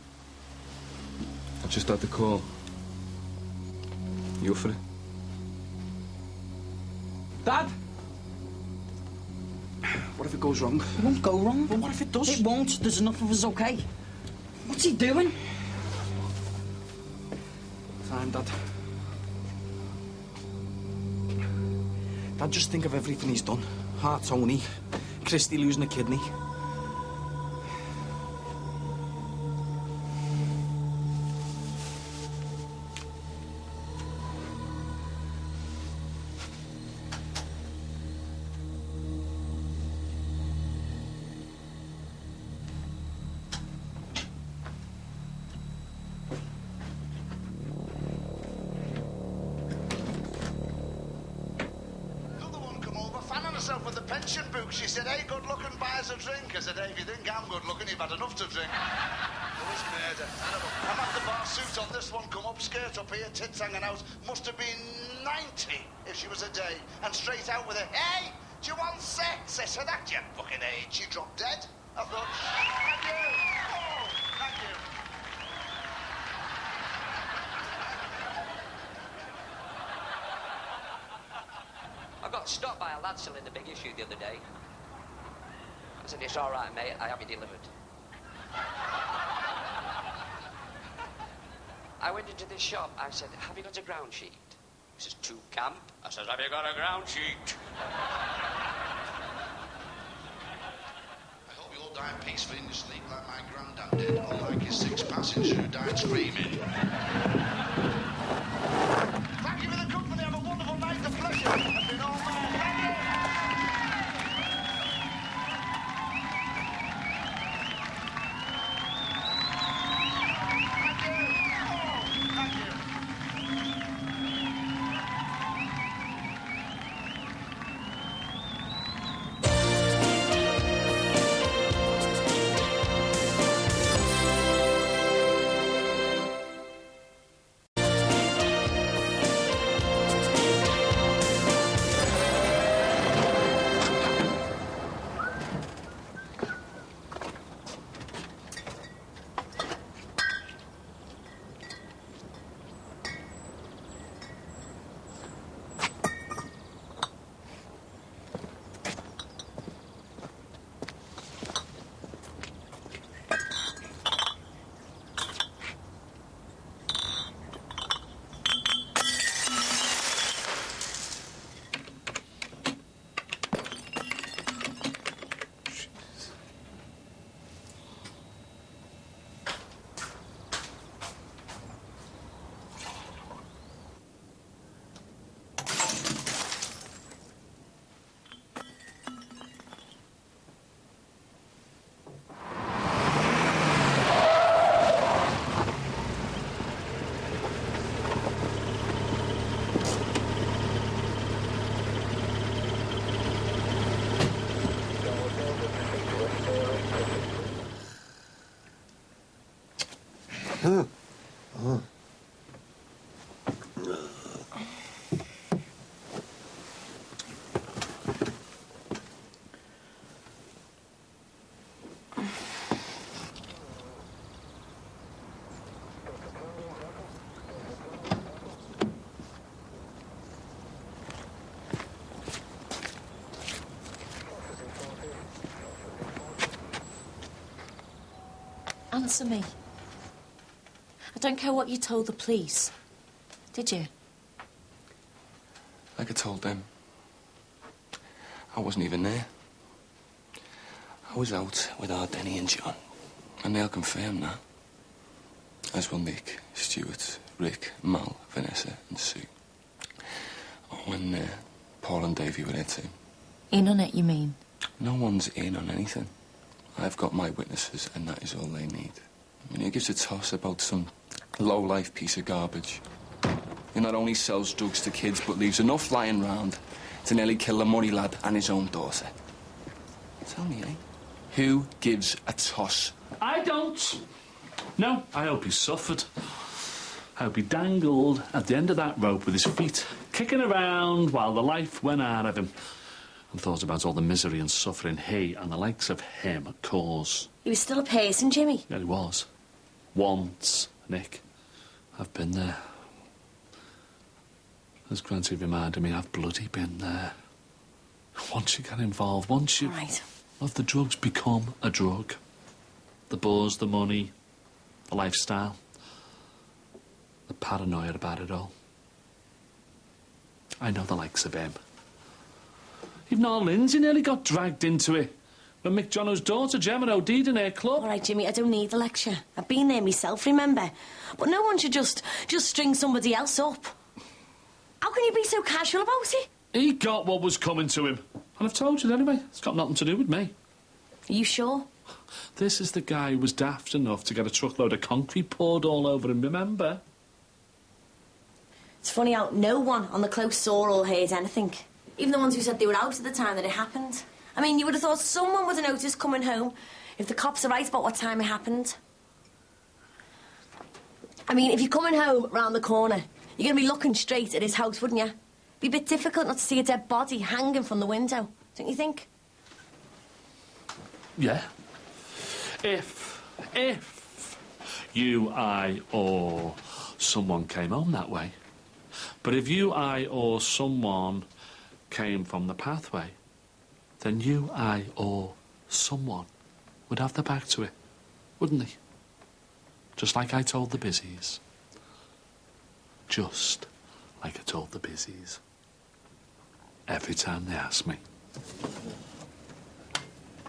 I've just had the call. You up for it? Dad? What if it goes wrong? It won't go wrong. But what if it does? It won't. There's enough of us, okay? What's he doing? Fine, Dad. Dad, just think of everything he's done. Heart Tony, Christy losing a kidney. With the pension book, she said, hey, good looking, buy us a drink. I said, hey, if you think I'm good looking, you've had enough to drink. Always murder. I'm at the bar suit on this one, come up, skirt up here, tits hanging out. Must have been 90 if she was a day. And straight out with a, hey, do you want sex? I said, at your fucking age, she dropped dead. I thought, thank you. Oh, thank you. I got stopped by a lad selling the big issue the other day. I said, it's all right, mate, I have it delivered. I went into this shop, I said, have you got a ground sheet? He says, to camp. I said, have you got a ground sheet? I hope you'll die peacefully in your sleep like my granddad did, unlike his 6 passengers who died screaming. Thank you for the company, have a wonderful night, the pleasure has been all mine. Thank you. Answer me. I don't care what you told the police. Did you? Like I told them, I wasn't even there. I was out with our Denny and John, and they'll confirm that. As will Nick, Stuart, Rick, Mal, Vanessa and Sue. When Paul and Davey were there too. In on it, you mean? No one's in on anything. I've got my witnesses, and that is all they need. I mean, who gives a toss about some low-life piece of garbage? He not only sells drugs to kids, but leaves enough lying round to nearly kill a Murray lad and his own daughter. Tell me, eh? Who gives a toss? I don't. No, I hope he suffered. I hope he dangled at the end of that rope with his feet kicking around while the life went out of him, and thought about all the misery and suffering he and the likes of him cause. He was still a person, Jimmy. Yeah, he was. Once, Nick. I've been there. As Granty reminded me, I've bloody been there. Once you get involved, once you... Right. Well, the drugs become a drug. The buzz, the money, the lifestyle. The paranoia about it all. I know the likes of him. Even our Lindsay nearly got dragged into it when Mick Jono's daughter, Gemma, OD'd in her club. All right, Jimmy, I don't need the lecture. I've been there myself, remember? But no one should just string somebody else up. How can you be so casual about it? He got what was coming to him. And I've told you anyway, it's got nothing to do with me. Are you sure? This is the guy who was daft enough to get a truckload of concrete poured all over him, remember? It's funny how no one on the close saw or heard anything. Even the ones who said they were out at the time that it happened. I mean, you would have thought someone would have noticed coming home if the cops are right about what time it happened. I mean, if you're coming home round the corner, you're going to be looking straight at his house, wouldn't you? Be a bit difficult not to see a dead body hanging from the window, don't you think? Yeah. If you, I, or someone came home that way. But if you, I, or someone came from the pathway, then you, I, or someone would have their back to it, wouldn't they? Just like I told the busies. Just like I told the busies. Every time they ask me.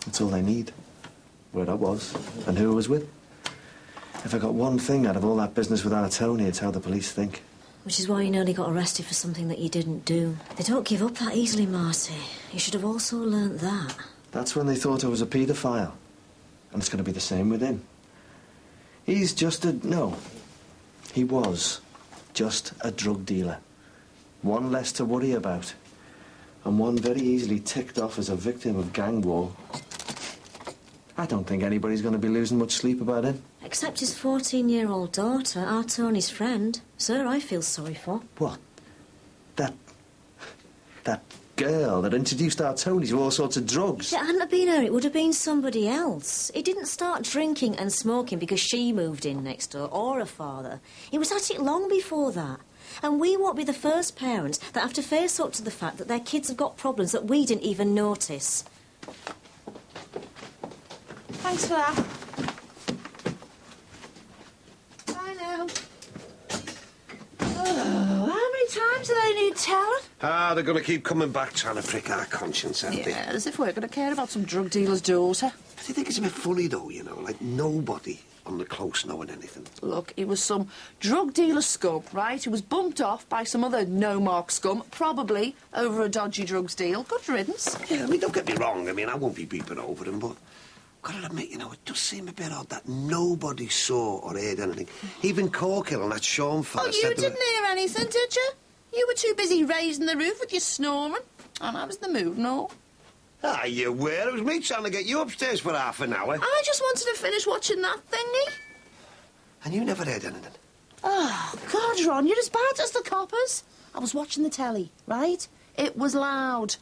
That's all they need. Where I was, and who I was with. If I got one thing out of all that business with our Tony, it's how the police think. Which is why you nearly got arrested for something that you didn't do. They don't give up that easily, Marty. You should have also learnt that. That's when they thought I was a paedophile. And it's going to be the same with him. He's just a... No. He was just a drug dealer. One less to worry about. And one very easily ticked off as a victim of gang war. I don't think anybody's going to be losing much sleep about him. Except his 14-year-old daughter, our Tony's friend. Sir, I feel sorry for. What? That girl that introduced our Tony to all sorts of drugs. If it hadn't have been her, it would have been somebody else. He didn't start drinking and smoking because she moved in next door, or her father. He was at it long before that. And we won't be the first parents that have to face up to the fact that their kids have got problems that we didn't even notice. Thanks for that. Bye now. Oh, how many times do they need telling? Ah, they're going to keep coming back trying to prick our conscience, aren't they? Yeah, as if we're going to care about some drug dealer's daughter. But I think it's a bit funny, though, you know, like nobody on the close knowing anything. Look, it was some drug dealer scum, right, who was bumped off by some other no-mark scum, probably over a dodgy drugs deal. Good riddance. Yeah, I mean, don't get me wrong. I mean, I won't be beeping over him, but I've got to admit, you know, it does seem a bit odd that nobody saw or heard anything. Even Corkill and that Sean fella Oh, you didn't hear anything, did you? You were too busy raising the roof with your snoring. And I was in the mood and all. Ah, you were. It was me trying to get you upstairs for half an hour. I just wanted to finish watching that thingy. And you never heard anything? Oh, God, Ron, you're as bad as the coppers. I was watching the telly, right? It was loud.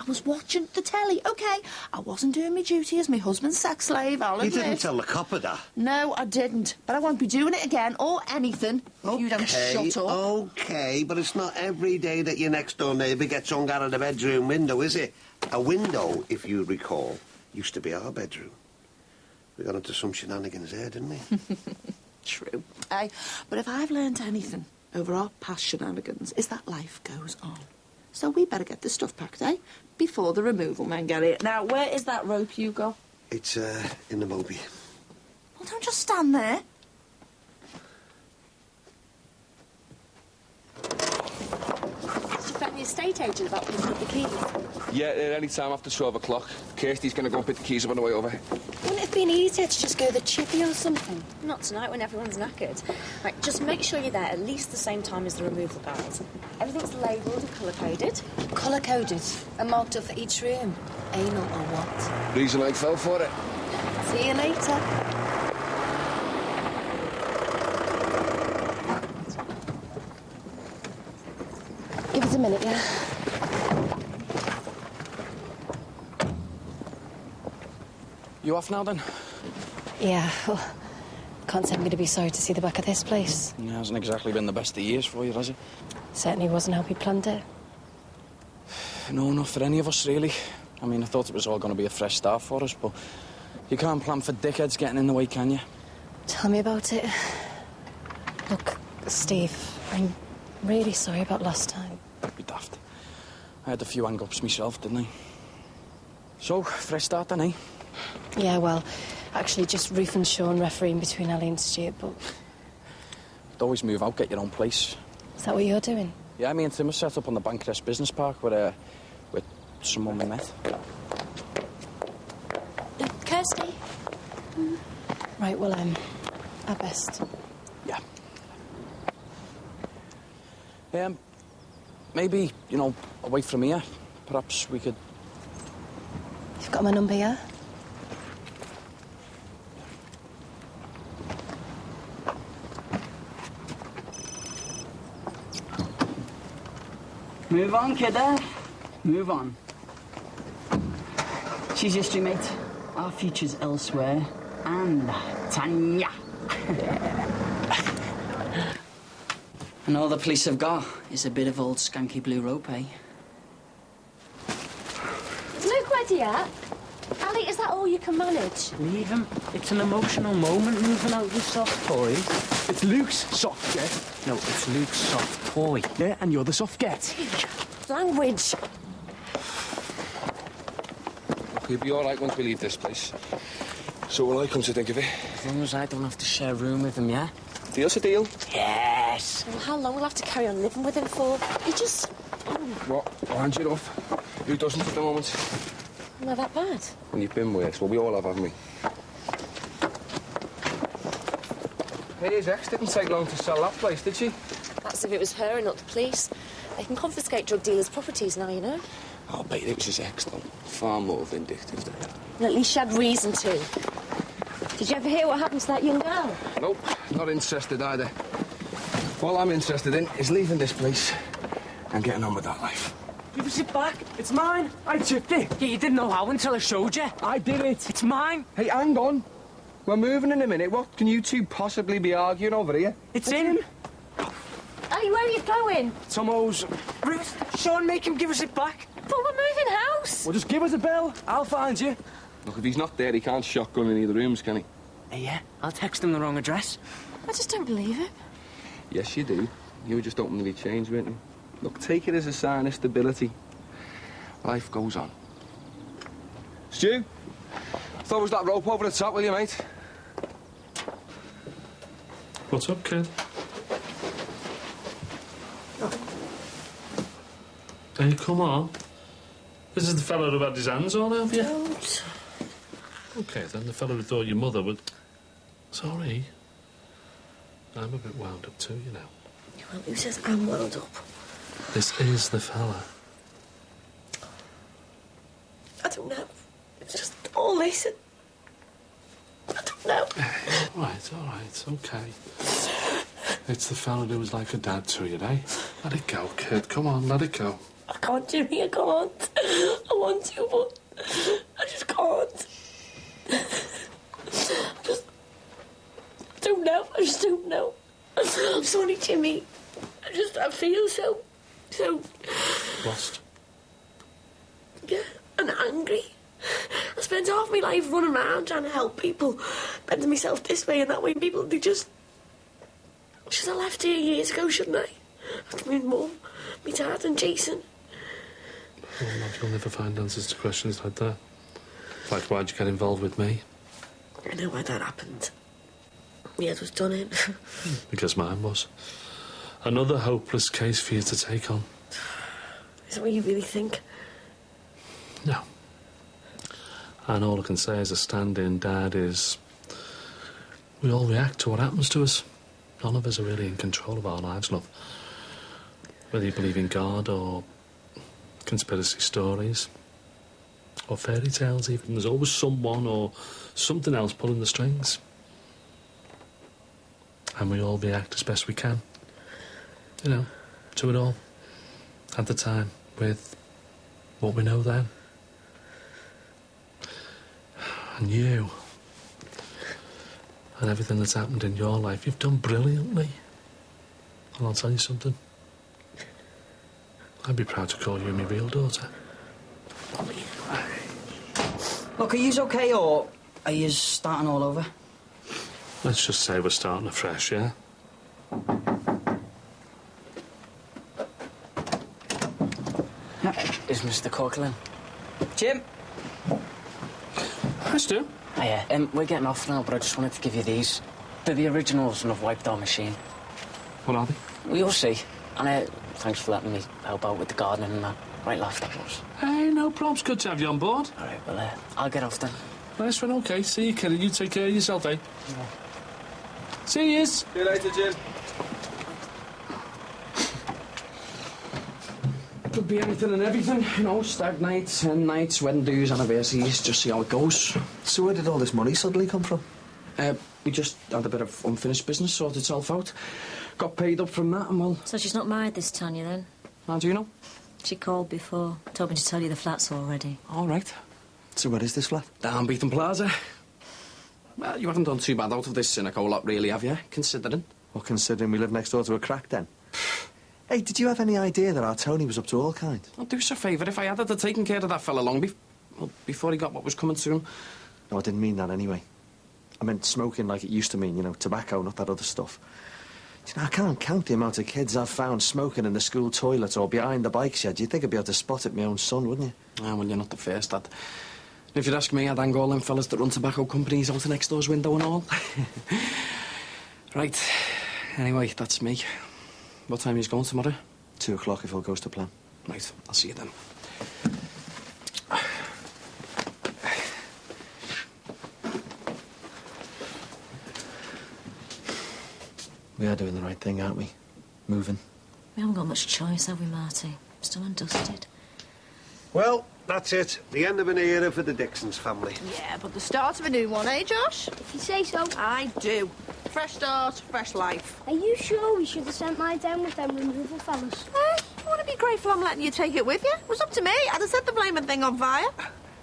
I was watching the telly, OK. I wasn't doing my duty as my husband's sex slave, I'll admit. You didn't tell the copper that? No, I didn't. But I won't be doing it again, or anything, if you don't shut up. OK, but it's not every day that your next-door neighbour gets hung out of the bedroom window, is it? A window, if you recall, used to be our bedroom. We got into some shenanigans there, didn't we? True. Aye, but if I've learned anything over our past shenanigans, is that life goes on. So we better get the stuff packed, eh? Before the removal men get it. Now, where is that rope, Hugo? It's, in the Moby. Well, don't just stand there. Did you phone the estate agent about picking up the keys? Yeah, any time after 12 o'clock. Kirsty's going to go and pick the keys up on the way over. Wouldn't it have been easier to just go the chippy or something? Not tonight when everyone's knackered. Right, just make sure you're there at least the same time as the removal guys. Everything's labelled and colour-coded. Colour-coded? And marked up for each room. Anal or what? Reason I fell for it. See you later. Give us a minute, yeah? You off now, then? Yeah, well, can't say I'm going to be sorry to see the back of this place. It hasn't exactly been the best of years for you, has it? Certainly wasn't how we planned it. No, not for any of us, really. I mean, I thought it was all going to be a fresh start for us, but you can't plan for dickheads getting in the way, can you? Tell me about it. Look, Steve, I'm really sorry about last time. Don't be daft. I had a few hang-ups myself, didn't I? So, fresh start then, eh? Yeah, well, actually just Ruth and Sean refereeing between Ali and Stuart, but... You'd always move out, get your own place. Is that what you're doing? Yeah, me and Tim are set up on the Bankrest Business Park with someone we met. Kirsty? Right, well, our best. Yeah. Maybe, you know, away from here, perhaps we could... You've got my number, yeah? Move on, kiddo. Move on. She's history, mate. Our future's elsewhere. And Tanya. And all the police have got is a bit of old skanky blue rope, eh? Is Luke ready yet? Ali, is that all you can manage? Leave him. It's an emotional moment moving out with soft toys. It's Luke's soft get. No, it's Luke's soft toy. Yeah, and you're the soft get. Language. We'll be all right once we leave this place. So will I, come to think of it. As long as I don't have to share a room with him, yeah? Deal's a deal. Yes. Well, how long will I have to carry on living with him for? He just... What? I'll hand you off. Who doesn't at the moment? Not that bad. When you've been worse. Well, we all have, haven't we? Hey, his ex didn't take long to sell that place, did she? That's if it was her and not the police. They can confiscate drug dealers' properties now, you know. I'll bet it was his ex, though. Far more vindictive than that. And at least she had reason to. Did you ever hear what happened to that young girl? Nope, not interested either. All I'm interested in is leaving this place and getting on with that life. Give us it back. It's mine. I chipped it. Yeah, you didn't know how until I showed you. I did it. It's mine. Hey, hang on. We're moving in a minute. What can you two possibly be arguing over here? It's in. Hey, where are you going? Tomo's. Ruth, Sean, make him give us it back. But we're moving house. Well, just give us a bell. I'll find you. Look, if he's not there, he can't shotgun in either rooms, can he? Yeah, I'll text him the wrong address. I just don't believe it. Yes, you do. You were just hoping that he'd change, weren't you? Look, take it as a sign of stability. Life goes on. Stu, throw us that rope over the top, will you, mate? What's up, kid? Hey, come on. This is the fellow who had his hands on, have you? Don't. OK, then, the fellow who thought your mother would... Sorry. I'm a bit wound up too, you know. Well, who says I'm wound up? This is the fella. I don't know. It's just all this. I don't know. All right, OK. It's the fella who was like a dad to you, eh? Let it go, kid. Come on, let it go. I can't, Jimmy, I can't. I want to, but I just can't. I just don't know. I'm sorry, Jimmy. I feel so... Lost? Yeah, and angry. I suppose spent half my life running around trying to help people, bending myself this way and that way, and people, they just... Should have left here years ago, shouldn't I? After my mum, my dad and Jason. Well, Mav, you'll never find answers to questions like that. Like, why'd you get involved with me? I know why that happened. My head was done in. Because mine was. Another hopeless case for you to take on. Is that what you really think? No. And all I can say as a stand-in dad is... we all react to what happens to us. None of us are really in control of our lives, love. Whether you believe in God or conspiracy stories or fairy tales even, there's always someone or something else pulling the strings. And we all react as best we can. You know, to it all. At the time, with what we know then. And you, and everything that's happened in your life, you've done brilliantly. And I'll tell you something. I'd be proud to call you my real daughter. Look, are yous okay, or are yous starting all over? Let's just say we're starting afresh, yeah? Is Mr. Corkland? Jim? Hi, Stu. Hiya. We're getting off now, but I just wanted to give you these. They're the originals, and I've wiped our machine. What are they? Well, you'll see. And thanks for letting me help out with the gardening and that. Right laugh, that was. Hey, no problems. Good to have you on board. All right, well, I'll get off then. Nice one, OK. See you, kid. You take care of yourself, eh? Yeah. See yous. See you later, Jim. Could be anything and everything, you know, stag nights, hen nights, wedding dues, anniversaries, just see how it goes. So where did all this money suddenly come from? We just had a bit of unfinished business, sorted itself out. Got paid up from that and well... So she's not married this Tanya, then? How do you know? She called before, told me to tell you the flat's already. All right. So where is this flat? Down Beaton Plaza. Well, you haven't done too bad out of this cynical lot, really, have you? Considering. Well, considering we live next door to a crack den. Hey, did you have any idea that our Tony was up to all kinds? I'll do us a favour if I had to taken care of that fella long before he got what was coming to him. No, I didn't mean that anyway. I meant smoking like it used to mean, you know, tobacco, not that other stuff. You know, I can't count the amount of kids I've found smoking in the school toilet or behind the bike shed. You'd think I'd be able to spot it my own son, wouldn't you? Ah, well, you're not the first, Dad. If you'd ask me, I'd hang all them fellas that run tobacco companies out the next door's window and all. Right. Anyway, that's me. What time are you going tomorrow? 2 o'clock if all goes to plan. Right, I'll see you then. We are doing the right thing, aren't we? Moving. We haven't got much choice, have we, Marty? Still undusted. Well, that's it. The end of an era for the Dixons family. Yeah, but the start of a new one, eh, Josh? If you say so. I do. Fresh start, fresh life. Are you sure we should have sent mine down with them removal fellas? You want to be grateful I'm letting you take it with you? It was up to me. I'd have set the blaming thing on fire.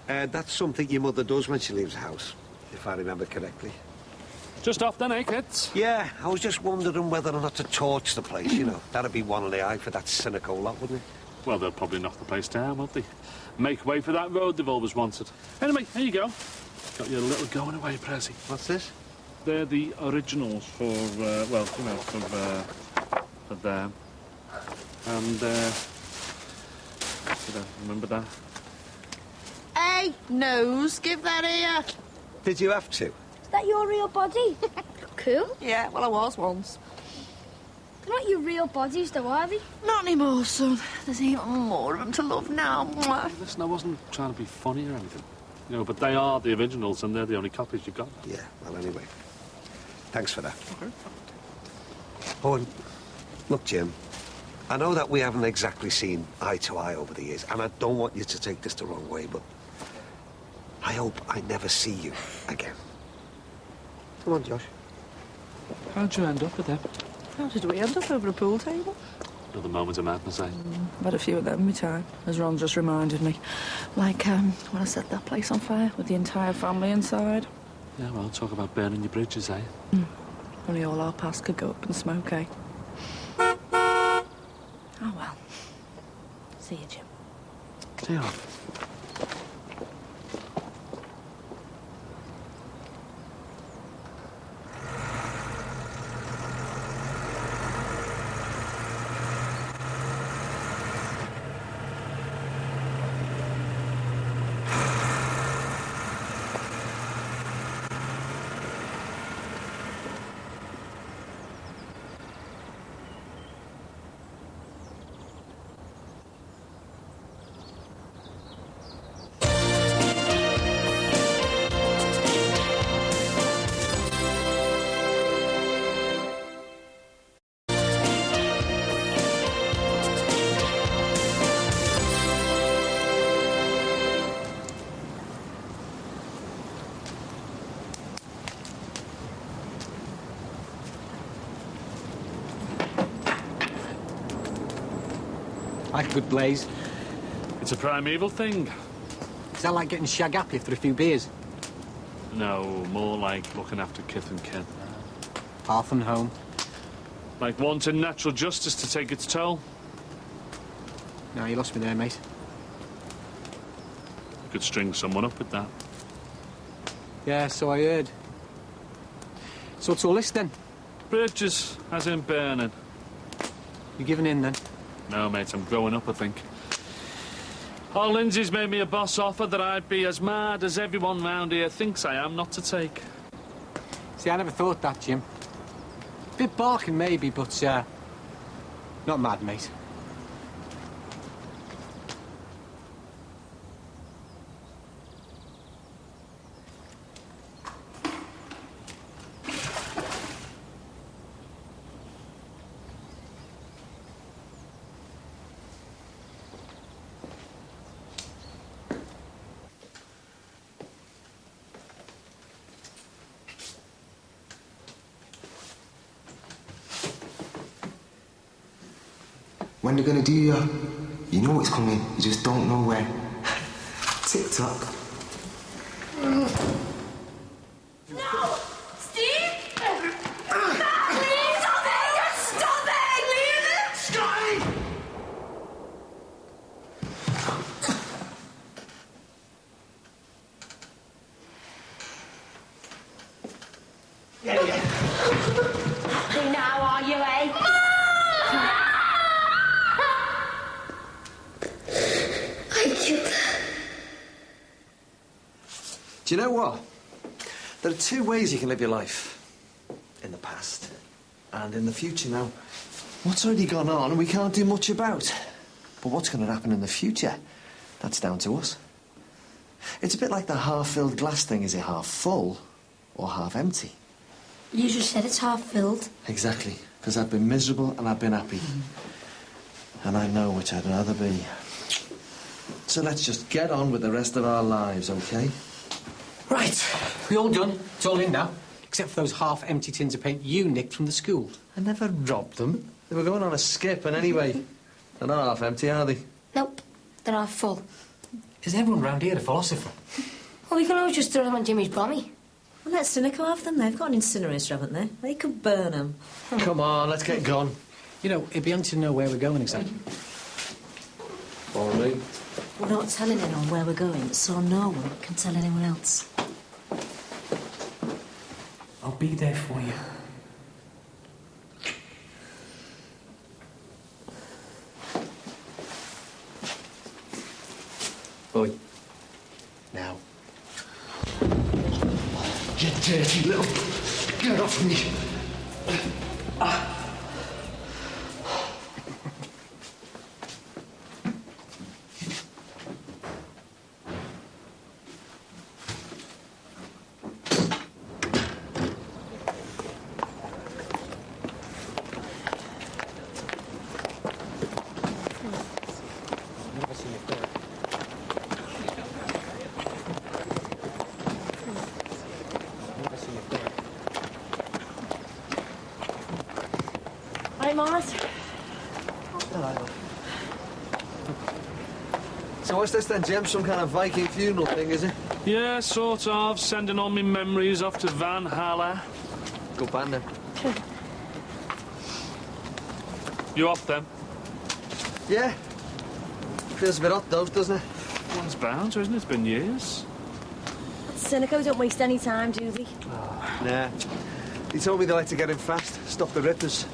That's something your mother does when she leaves the house, if I remember correctly. Just off then, eh, kids? Yeah, I was just wondering whether or not to torch the place, you know. That'd be one in the eye for that cynical lot, wouldn't it? Well, they'll probably knock the place down, won't they? Make way for that road they've always wanted. Anyway, here you go. Got your little going-away present. What's this? They're the originals for, well, you know, for them. And, remember that? Hey, nose, give that here. Did you have to? Is that your real body? Cool. Yeah, well, I was once. They're not your real bodies, though, are they? Not anymore, son. There's even more of them to love now. Mwah. Listen, I wasn't trying to be funny or anything. You know, but they are the originals and they're the only copies you've got. Yeah, well, anyway. Thanks for that. Okay. Oh, and look, Jim, I know that we haven't exactly seen eye to eye over the years, and I don't want you to take this the wrong way, but I hope I never see you again. Come on, Josh. How'd you end up with them? How did we end up over a pool table? Another moment of madness, eh? I've had a few of them in my time, as Ron just reminded me. Like, when I set that place on fire with the entire family inside. Yeah, well, talk about burning your bridges, eh? Only all our past could go up in smoke, eh? Oh, well. See you, Jim. See you. Like a good blaze. It's a primeval thing. Is that like getting shag happy after a few beers? No, more like looking after kith and kin. Hearth and home. Like wanting natural justice to take its toll. No, you lost me there, mate. You could string someone up with that. Yeah, so I heard. So what's all this then? Bridges, as in burning. You giving in then? No, mate, I'm growing up, I think. Oh, Lindsay's made me a boss offer that I'd be as mad as everyone round here thinks I am not to take. See, I never thought that, Jim. Bit barking, maybe, but, not mad, mate. When they're gonna do you know it's coming, you just don't know when. Tick-tock. No! Steve! Please, stop it! Stop it! Leave it! Scotty! Happy now, are you, eh? Do you know what? There are two ways you can live your life. In the past and in the future. Now, what's already gone on we can't do much about. But what's going to happen in the future? That's down to us. It's a bit like the half-filled glass thing. Is it half full or half empty? You just said it's half filled. Exactly. Because I've been miserable and I've been happy. And I know which I'd rather be. So let's just get on with the rest of our lives, OK? Right, we all done. It's all in now. Except for those half-empty tins of paint you nicked from the school. I never robbed them. They were going on a skip, and anyway, they're not half empty, are they? Nope, they're half full. Is everyone round here a philosopher? Well, we can always just throw them on Jimmy's bommy. Well, let Cynico have them. They've got an incinerator, haven't they? They could burn them. Come on, let's get gone. You know, it'd be handy to know where we're going exactly. All right. We're not telling anyone where we're going, so no one can tell anyone else. I'll be there for you. Boy. Now. You dirty little... Get off me. Right, Mars? So what's this then, Jim? Some kind of Viking funeral thing, is it? Yeah, sort of. Sending all my memories off to Van Haller. Good band, then. You off, then? Yeah. Feels a bit hot, though, doesn't it? One's bound to, isn't it? It's been years. Cynico don't waste any time, do they? Nah. He told me they like to get in fast, stop the rippers.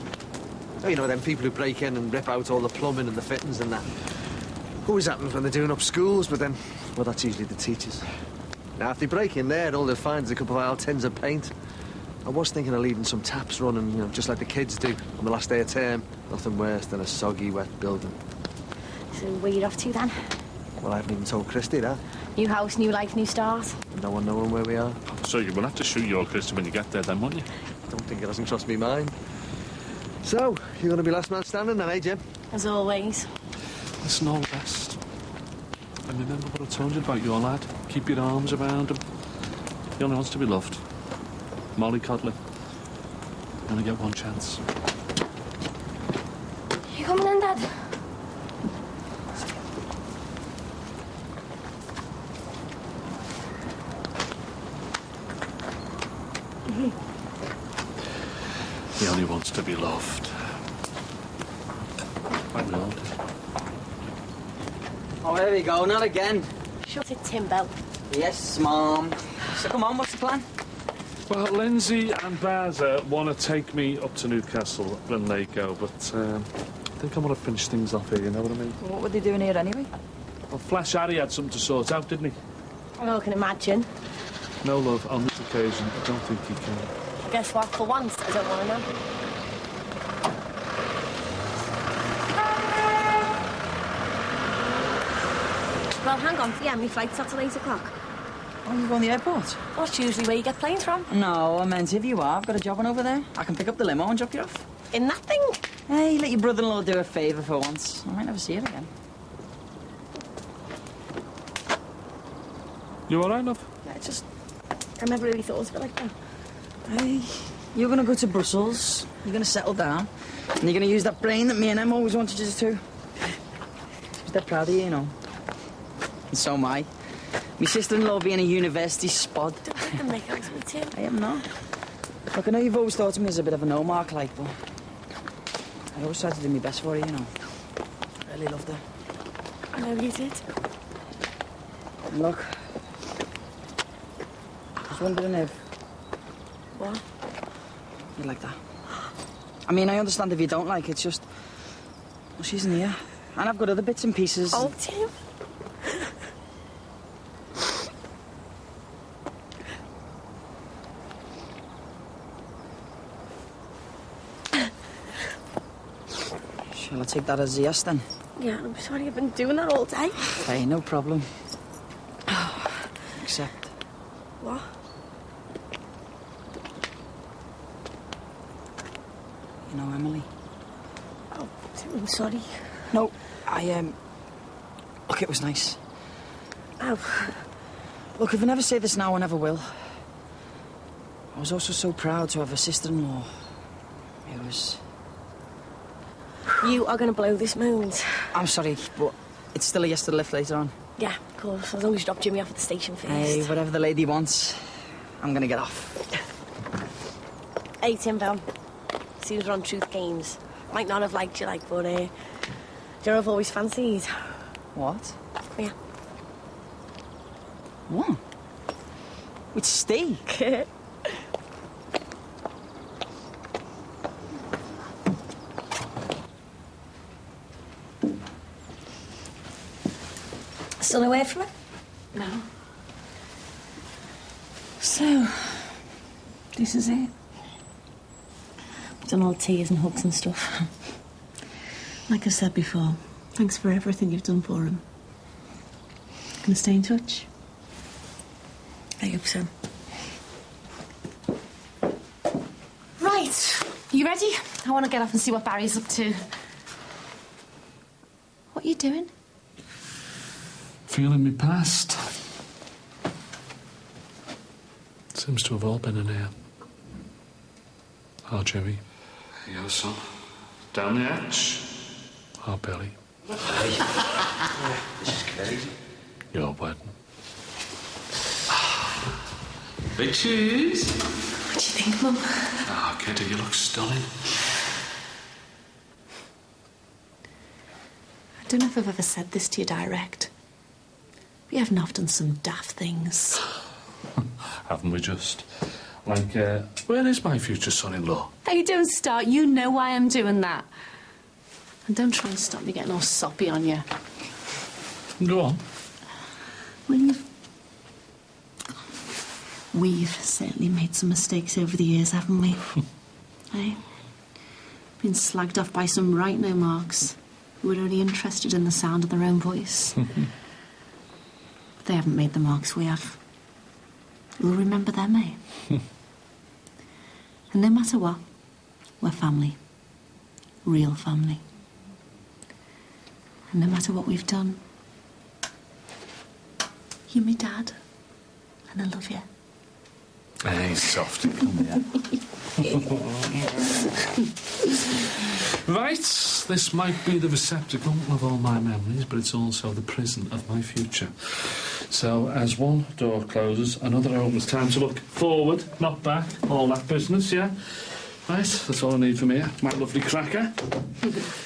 Oh, you know, them people who break in and rip out all the plumbing and the fittings and that. Always happens when they're doing up schools, but then, well, that's usually the teachers. Now, if they break in there, all they'll find is a couple of old tins of paint. I was thinking of leaving some taps running, you know, just like the kids do on the last day of term. Nothing worse than a soggy, wet building. So where you off to, then? Well, I haven't even told Christy that. New house, new life, new start. No one knowing where we are. So you will have to shoot your Christy when you get there, then, won't you? Don't think it doesn't cross me mind. So, you're going to be last man standing then, eh, Jim? As always. Listen, all the best. And remember what I told you about your lad. Keep your arms around him. He only wants to be loved. Molly Codley. You only get one chance. You coming in, Dad? He only wants to be loved. I know. Oh, there we go, not again. Shut it, Timbo. Yes, Mom. So come on, what's the plan? Well, Lindsay and Baza want to take me up to Newcastle when they go, but I think I want to finish things off here, you know what I mean? What were they doing here anyway? Well, Flash Harry had something to sort out, didn't he? I can imagine. No, love, on this occasion, I don't think he can. Guess what? For once, I don't want to know. Well, hang on. Yeah, my flight's at 8 o'clock. Oh, you going to the airport? Well, that's usually where you get planes from. No, I meant if you are, I've got a job on over there. I can pick up the limo and drop you off. In that thing? Hey, let your brother-in-law do a favour for once. I might never see it again. You all right, love? Yeah, I never really thought of it like that. Hey, you're going to go to Brussels, you're going to settle down, and you're going to use that brain that me and Em always wanted you to. She's dead proud of you, you know. And so am I. My sister-in-law being a university spod. Don't let them make out to me, Tim. I am not. Look, I know you've always thought of me as a bit of a no-mark, like, but I always tried to do my best for her, you know. I really loved her. I know you did. And look, I was wondering if... What? You like that? I mean, I understand if you don't like it, it's just... Well, she's in here. And I've got other bits and pieces. Oh, Tim. Shall I take that as a yes, then? Yeah, I'm sorry I've been doing that all day. Hey, no problem. Except... What? You know, Emily? Oh, Tim, I'm sorry. No, Look, it was nice. Oh. Look, if I never say this now, I never will. I was also so proud to have a sister-in-law. It was... You are going to blow this mood. I'm sorry, but it's still a yes to the lift later on. Yeah, of course. As long as you drop Jimmy off at the station first. Hey, whatever the lady wants, I'm going to get off. Hey, Timbo. See you on Truth Games. Might not have liked you, but, do you know I've always fancied? What? Come here. What? With steak? Still away from it? No. So, this is it. We've done all tears and hugs and stuff. Like I said before, thanks for everything you've done for him. Gonna stay in touch? I hope so. Right. You ready? I want to get off and see what Barry's up to. What are you doing? Feeling me past. Seems to have all been in here. Oh, Jimmy. There you go, son. Down the hatch. Oh, Billy. Hey. This is crazy. Your wedding. Bitches. What do you think, Mum? Oh, Kitty, you look stunning. I don't know if I've ever said this to you direct. We haven't often some daft things. Haven't we just? Like, where is my future son-in-law? Hey, don't start. You know why I'm doing that. And don't try and stop me getting all soppy on you. Go on. Well, we've certainly made some mistakes over the years, haven't we? Hey? Been slagged off by some right no marks who were only interested in the sound of their own voice. But they haven't made the marks we have. We'll remember them, eh? And no matter what, we're family. Real family. And no matter what we've done, you're my dad. And I love you. Hey, softy, come here. Right, this might be the receptacle of all my memories, but it's also the prison of my future. So, as one door closes, another opens. Time to look forward, not back. All that business, yeah? Right, that's all I need from here. My lovely cracker.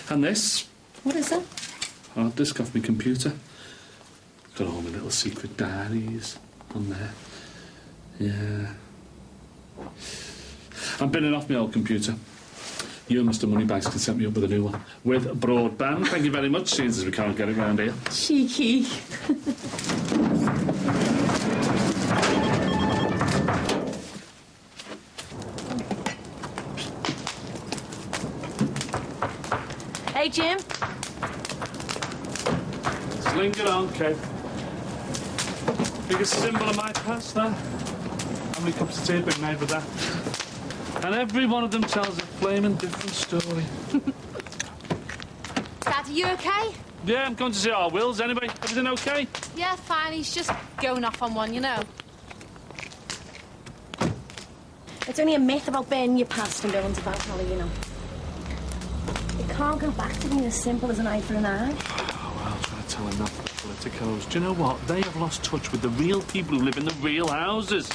And this. What is it? Hard disk off my computer. Got all my little secret diaries on there. Yeah. I'm binning off my old computer. You and Mr. Moneybags can set me up with a new one. With broadband. Thank you very much, seeing as we can't get it round here. Cheeky. Hey, Jim. Sling it on, Kev. Biggest symbol of my past, that. How many cups of tea have been made with that? And every one of them tells a flaming different story. Dad, are you okay? Yeah, I'm going to see our Wills anyway. Everything okay? Yeah, fine. He's just going off on one, you know. It's only a myth about burning your past and going to Valhalla, you know. It can't go back to being as simple as an eye for an eye. Oh, well, I'll try to tell enough of the politicos. Do you know what? They have lost touch with the real people who live in the real houses.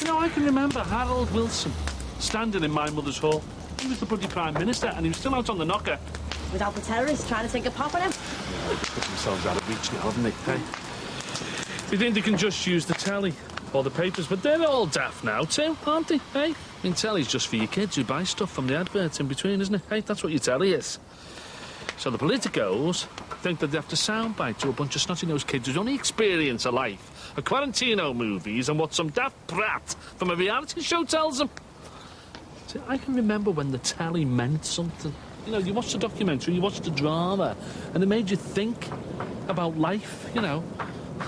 You know, I can remember Harold Wilson standing in my mother's hall. He was the bloody Prime Minister and he was still out on the knocker. Without the terrorists trying to take a pop at him. Yeah, they've put themselves out of reach now, haven't they? Hey? You think they can just use the telly or the papers, but they're all daft now too, aren't they? Hey? I mean, telly's just for your kids who buy stuff from the adverts in between, isn't it? Hey, that's what your telly is. So the politicos think that they have to soundbite to a bunch of snotty-nosed kids whose only experience of life are Quarantino movies and what some daft brat from a reality show tells them. See, I can remember when the telly meant something. You know, you watched a documentary, you watched a drama, and it made you think about life, you know,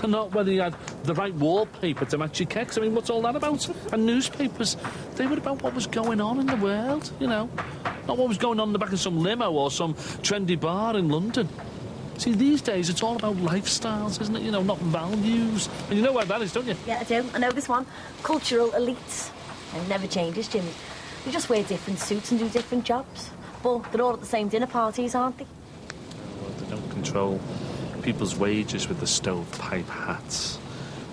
and not whether you had the right wallpaper to match your kecks. I mean, what's all that about? And newspapers, they were about what was going on in the world, you know, not what was going on in the back of some limo or some trendy bar in London. See, these days, it's all about lifestyles, isn't it? You know, not values. And you know where that is, don't you? Yeah, I do. I know this one. Cultural elites. It never changes, Jimmy. They just wear different suits and do different jobs. But they're all at the same dinner parties, aren't they? Well, they don't control people's wages with the stovepipe hats.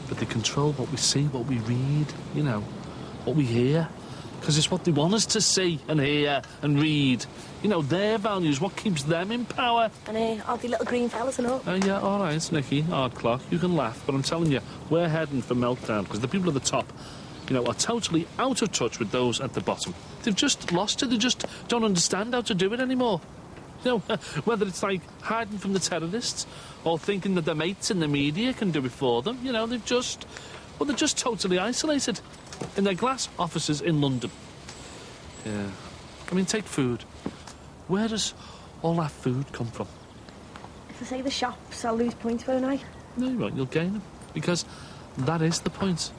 But they control what we see, what we read, you know, what we hear. Because it's what they want us to see and hear and read. You know, their values, what keeps them in power. And aren't they little green fellas and all? Yeah, all right, Nicky, hard clock. You can laugh, but I'm telling you, we're heading for meltdown because the people at the top, you know, are totally out of touch with those at the bottom. They've just lost it. They just don't understand how to do it anymore. You know, whether it's like hiding from the terrorists or thinking that their mates in the media can do it for them, you know, they're just totally isolated in their glass offices in London. Yeah. I mean, take food. Where does all that food come from? If I say the shops, I'll lose points, won't I? No, you won't. You'll gain them. Because that is the point.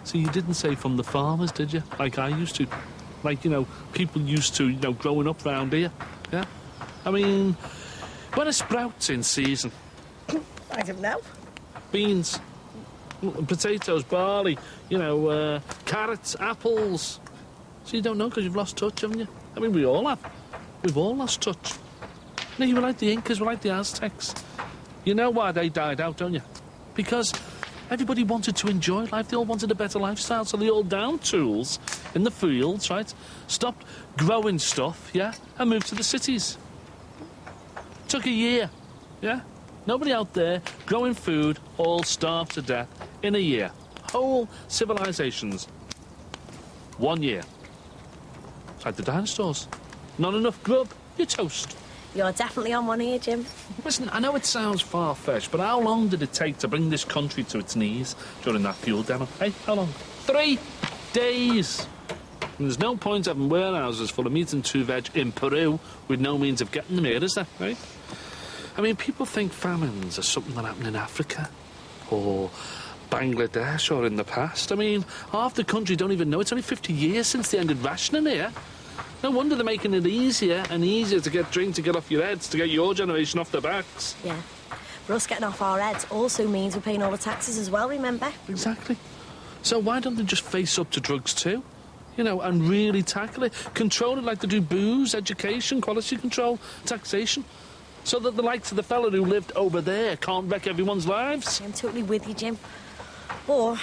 So you didn't say from the farmers, did you? Like I used to. Like, you know, people used to, you know, growing up round here. Yeah? I mean, when are sprouts in season? I don't know. Beans, potatoes, barley, you know, carrots, apples. So you don't know because you've lost touch, haven't you? I mean, we all have. We've all lost touch. You know, you were like the Incas, we're like the Aztecs. You know why they died out, don't you? Because everybody wanted to enjoy life. They all wanted a better lifestyle, so they all downed tools in the fields, right? Stopped growing stuff, yeah? And moved to the cities. Took a year, yeah? Nobody out there growing food, all starved to death in a year. Whole civilizations. 1 year. It's like the dinosaurs. Not enough grub, you're toast. You're definitely on one here, Jim. Listen, I know it sounds far-fetched, but how long did it take to bring this country to its knees during that fuel demo? Hey, how long? 3 days! And there's no point having warehouses full of meat and 2 veg in Peru with no means of getting them here, is there, right? I mean, people think famines are something that happened in Africa or Bangladesh or in the past. I mean, half the country don't even know. It's only 50 years since they ended rationing here. No wonder they're making it easier and easier to get drink to get off your heads, to get your generation off their backs. Yeah. But us getting off our heads also means we're paying all the taxes as well, remember? Exactly. So why don't they just face up to drugs too? You know, and really tackle it. Control it like they do booze, education, quality control, taxation. So that the likes of the fella who lived over there can't wreck everyone's lives. I'm totally with you, Jim. Or, are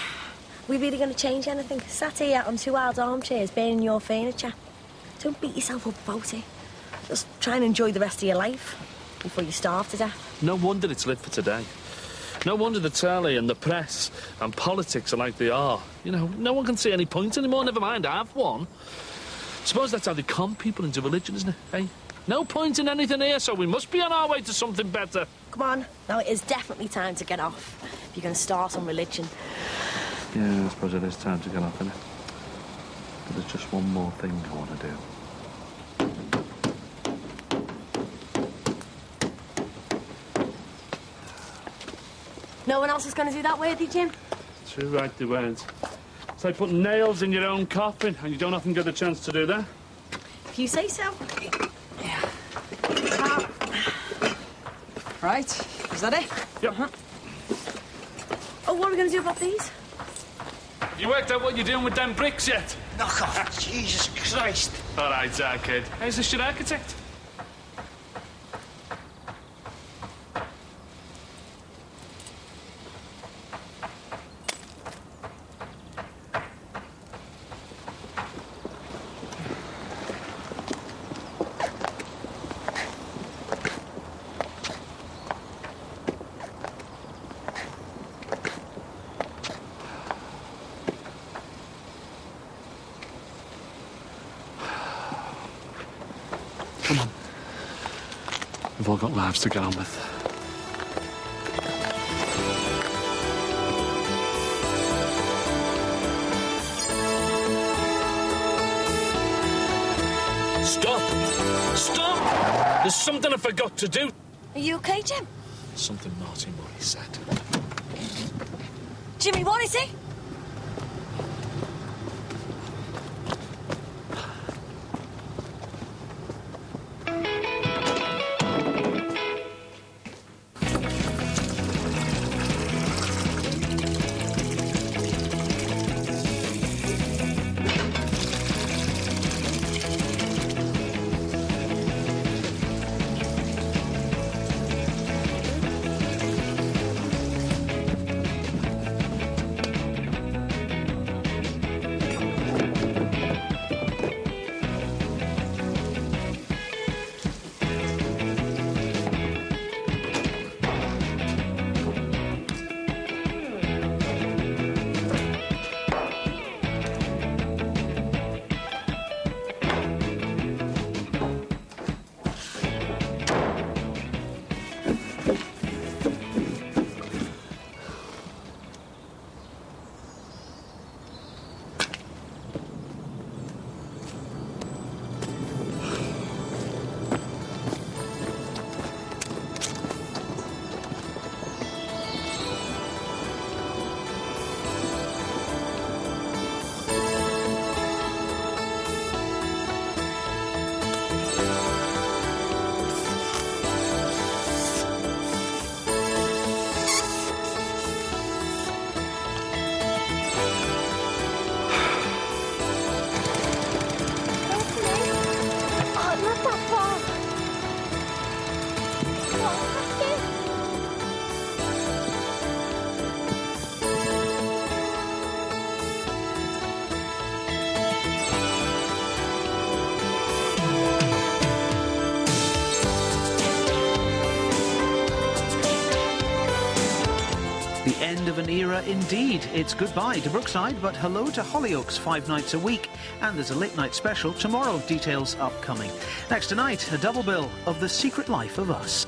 we really going to change anything? Sat here on 2 hard armchairs, burning your furniture. Don't beat yourself up about it. Just try and enjoy the rest of your life before you starve to death. No wonder it's lit for today. No wonder the telly and the press and politics are like they are. You know, no one can see any point anymore, never mind have one. Suppose that's how they con people into religion, isn't it, eh? No point in anything here, so we must be on our way to something better. Come on, now it is definitely time to get off. If you're going to start on religion. Yeah, I suppose it is time to get off, isn't it? But there's just one more thing I want to do. No one else is going to do that, worthy Jim? Too right they weren't. It's like putting nails in your own coffin, and you don't often get a chance to do that. If you say so. Yeah. Right, is that it? Yep. Oh, what are we going to do about these? You worked out what you're doing with them bricks yet? Knock off, Jesus Christ. All right, kid. How's this your architect? Come on. We've all got lives to get on with. Stop! Stop! There's something I forgot to do. Are you okay, Jim? Something naughty Murray said. Jimmy, what is it? The end of an era indeed. It's goodbye to Brookside, but hello to Hollyoaks 5 nights a week. And there's a late night special tomorrow, details upcoming. Next tonight, a double bill of The Secret Life of Us.